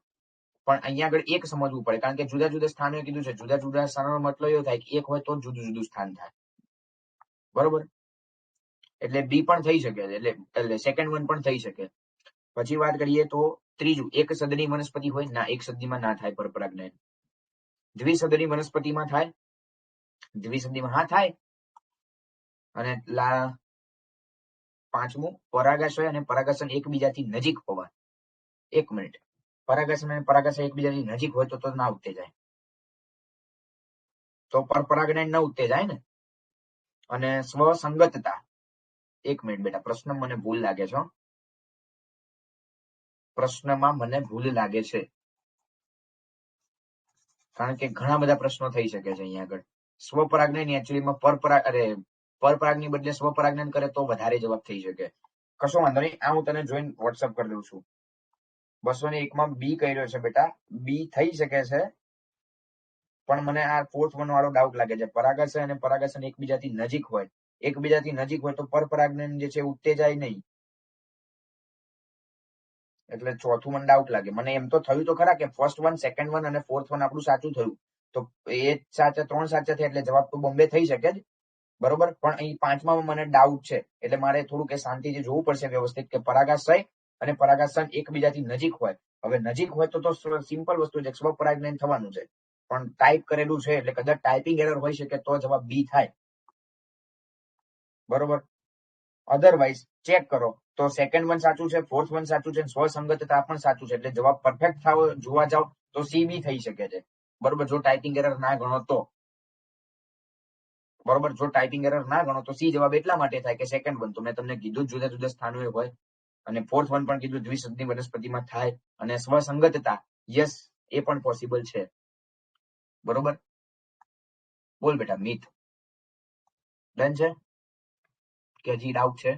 પણ અહીંયા આગળ એક સમજવું પડે. કારણ કે જુદા જુદા સ્થાનોએ કીધું છે. જુદા જુદા સ્થાનોનો મતલબ એવો થાય કે એક હોય તો જુદું જુદું સ્થાન થાય. બરોબર, એટલે બી પણ થઈ શકે. એટલે સેકન્ડ વન પણ થઈ શકે. પછી વાત કરીએ તો ત્રીજું, એક સદની વનસ્પતિ હોય ના, એક સદનીમાં ના થાય પરપરાગનયન. દ્વિસદની વનસ્પતિમાં થાય. દ્વિસદીમાં હા થાય. અને પાંચમું, પરાગાશય અને પરાગાશન એકબીજાથી નજીક હોવા. એક મિનિટ, પરાગાશન અને પરાગાશય એકબીજાથી નજીક હોય તો ના ઉત્તેજાય, તો પરપરાગનયન ન ઉત્તેજાય ને. અને સ્વસંગતતા. એક મિનિટ બેટા, પ્રશ્ન મને ભૂલ લાગે છે. પ્રશ્નમાં મને ભૂલ લાગે છે. કારણ કે ઘણા બધા પ્રશ્નો થઈ શકે છે અહીંયા આગળ. સ્વપરાગનયન એકચ્યુઅલીમાં પરપરાગની બદલે સ્વપરાગનયન કરે તો વધારે જવાબ થઈ શકે. કશો વાંધો નહીં, આ હું તને જોઈને વોટ્સઅપ કરી દઉં છું. 201 માં બી કર્યો છે બેટા. બી થઈ શકે છે, પણ મને આ ફોર્થ વન વાળો ડાઉટ લાગે છે. પરાગાશય અને પરાગાશન એકબીજાથી નજીક હોય. એકબીજાથી નજીક હોય તો પરપરાગનયન જે છે ઉત્તેજાય નહીં. એટલે ચોથું મને ડાઉટ લાગે. મને એમ તો થયું તો ખરા કે ફર્સ્ટ વન, સેકન્ડ વન અને ફોર્થ વન આપણું સાચું થયું. તો એ સાચા, 3 સાચા થયા એટલે જવાબ તો બોમ્બે થઈ શકે જ. બરોબર, પણ અહીં પાંચમામાં મને ડાઉટ છે. એટલે મારે થોડુંક શાંતિથી જોવું પડશે વ્યવસ્થિત કે પરાગાશય અને પરાગાશન એકબીજાથી નજીક હોય. હવે નજીક હોય તો સિમ્પલ વસ્તુ છે, સ્વપરાગનયન થવાનું છે. પણ ટાઈપ કરેલું છે એટલે કદાચ ટાઈપિંગ એરર હોઈ શકે તો જવાબ બી થાય. બરોબર, અધરવાઇઝ ચેક કરો તો સેકન્ડ વન સાચું છે, ફોર્થ વન સાચું છે, સ્વસંગતતા પણ સાચું છે. એટલે જવાબ પરફેક્ટ જોવા જાવ તો સી બી થઈ શકે છે. બરોબર, જો ટાઈપિંગ એરર ના ગણો તો. બરોબર, જો ટાઈપિંગ એરર ના ગણો તો સી જવાબ એટલા માટે થાય કે સેકન્ડ વન તો મેં તમને કીધું જુદા જુદા સ્થાનોએ હોય. અને ફોર્થ વન પણ કીધું દ્વિસદની વનસ્પતિમાં થાય. અને સ્વસંગતતા, યસ, એ પણ પોસિબલ છે. બરોબર, બોલ બેટા મિત, ડન છે કે હજી ડાઉટ છે?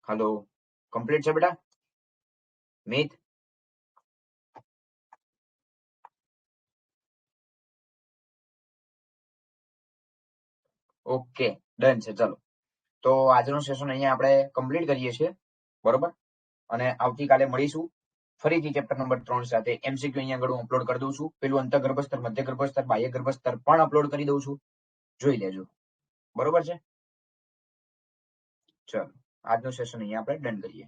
હલો, કમ્પ્લીટ છે બેટા મિત? ઓકે, ડન છે. ચલો, તો આજનું સેશન અહીંયા આપણે કમ્પ્લીટ કરીએ છીએ. બરોબર, અને આવતીકાલે મળીશું ફરીથી ચેપ્ટર નંબર 3 સાથે. એમસીક્યુ અહીંયા આગળ હું અપલોડ કરી દઉં છું. પેલું અંતઃગર્ભસ્તર, મધ્ય ગર્ભસ્તર, બાહ્ય ગર્ભસ્તર પણ અપલોડ કરી દઉં છું. જોઈ લેજો. બરોબર છે, ચલો આજનું સેશન અહીંયા આપણે ડન કરીએ.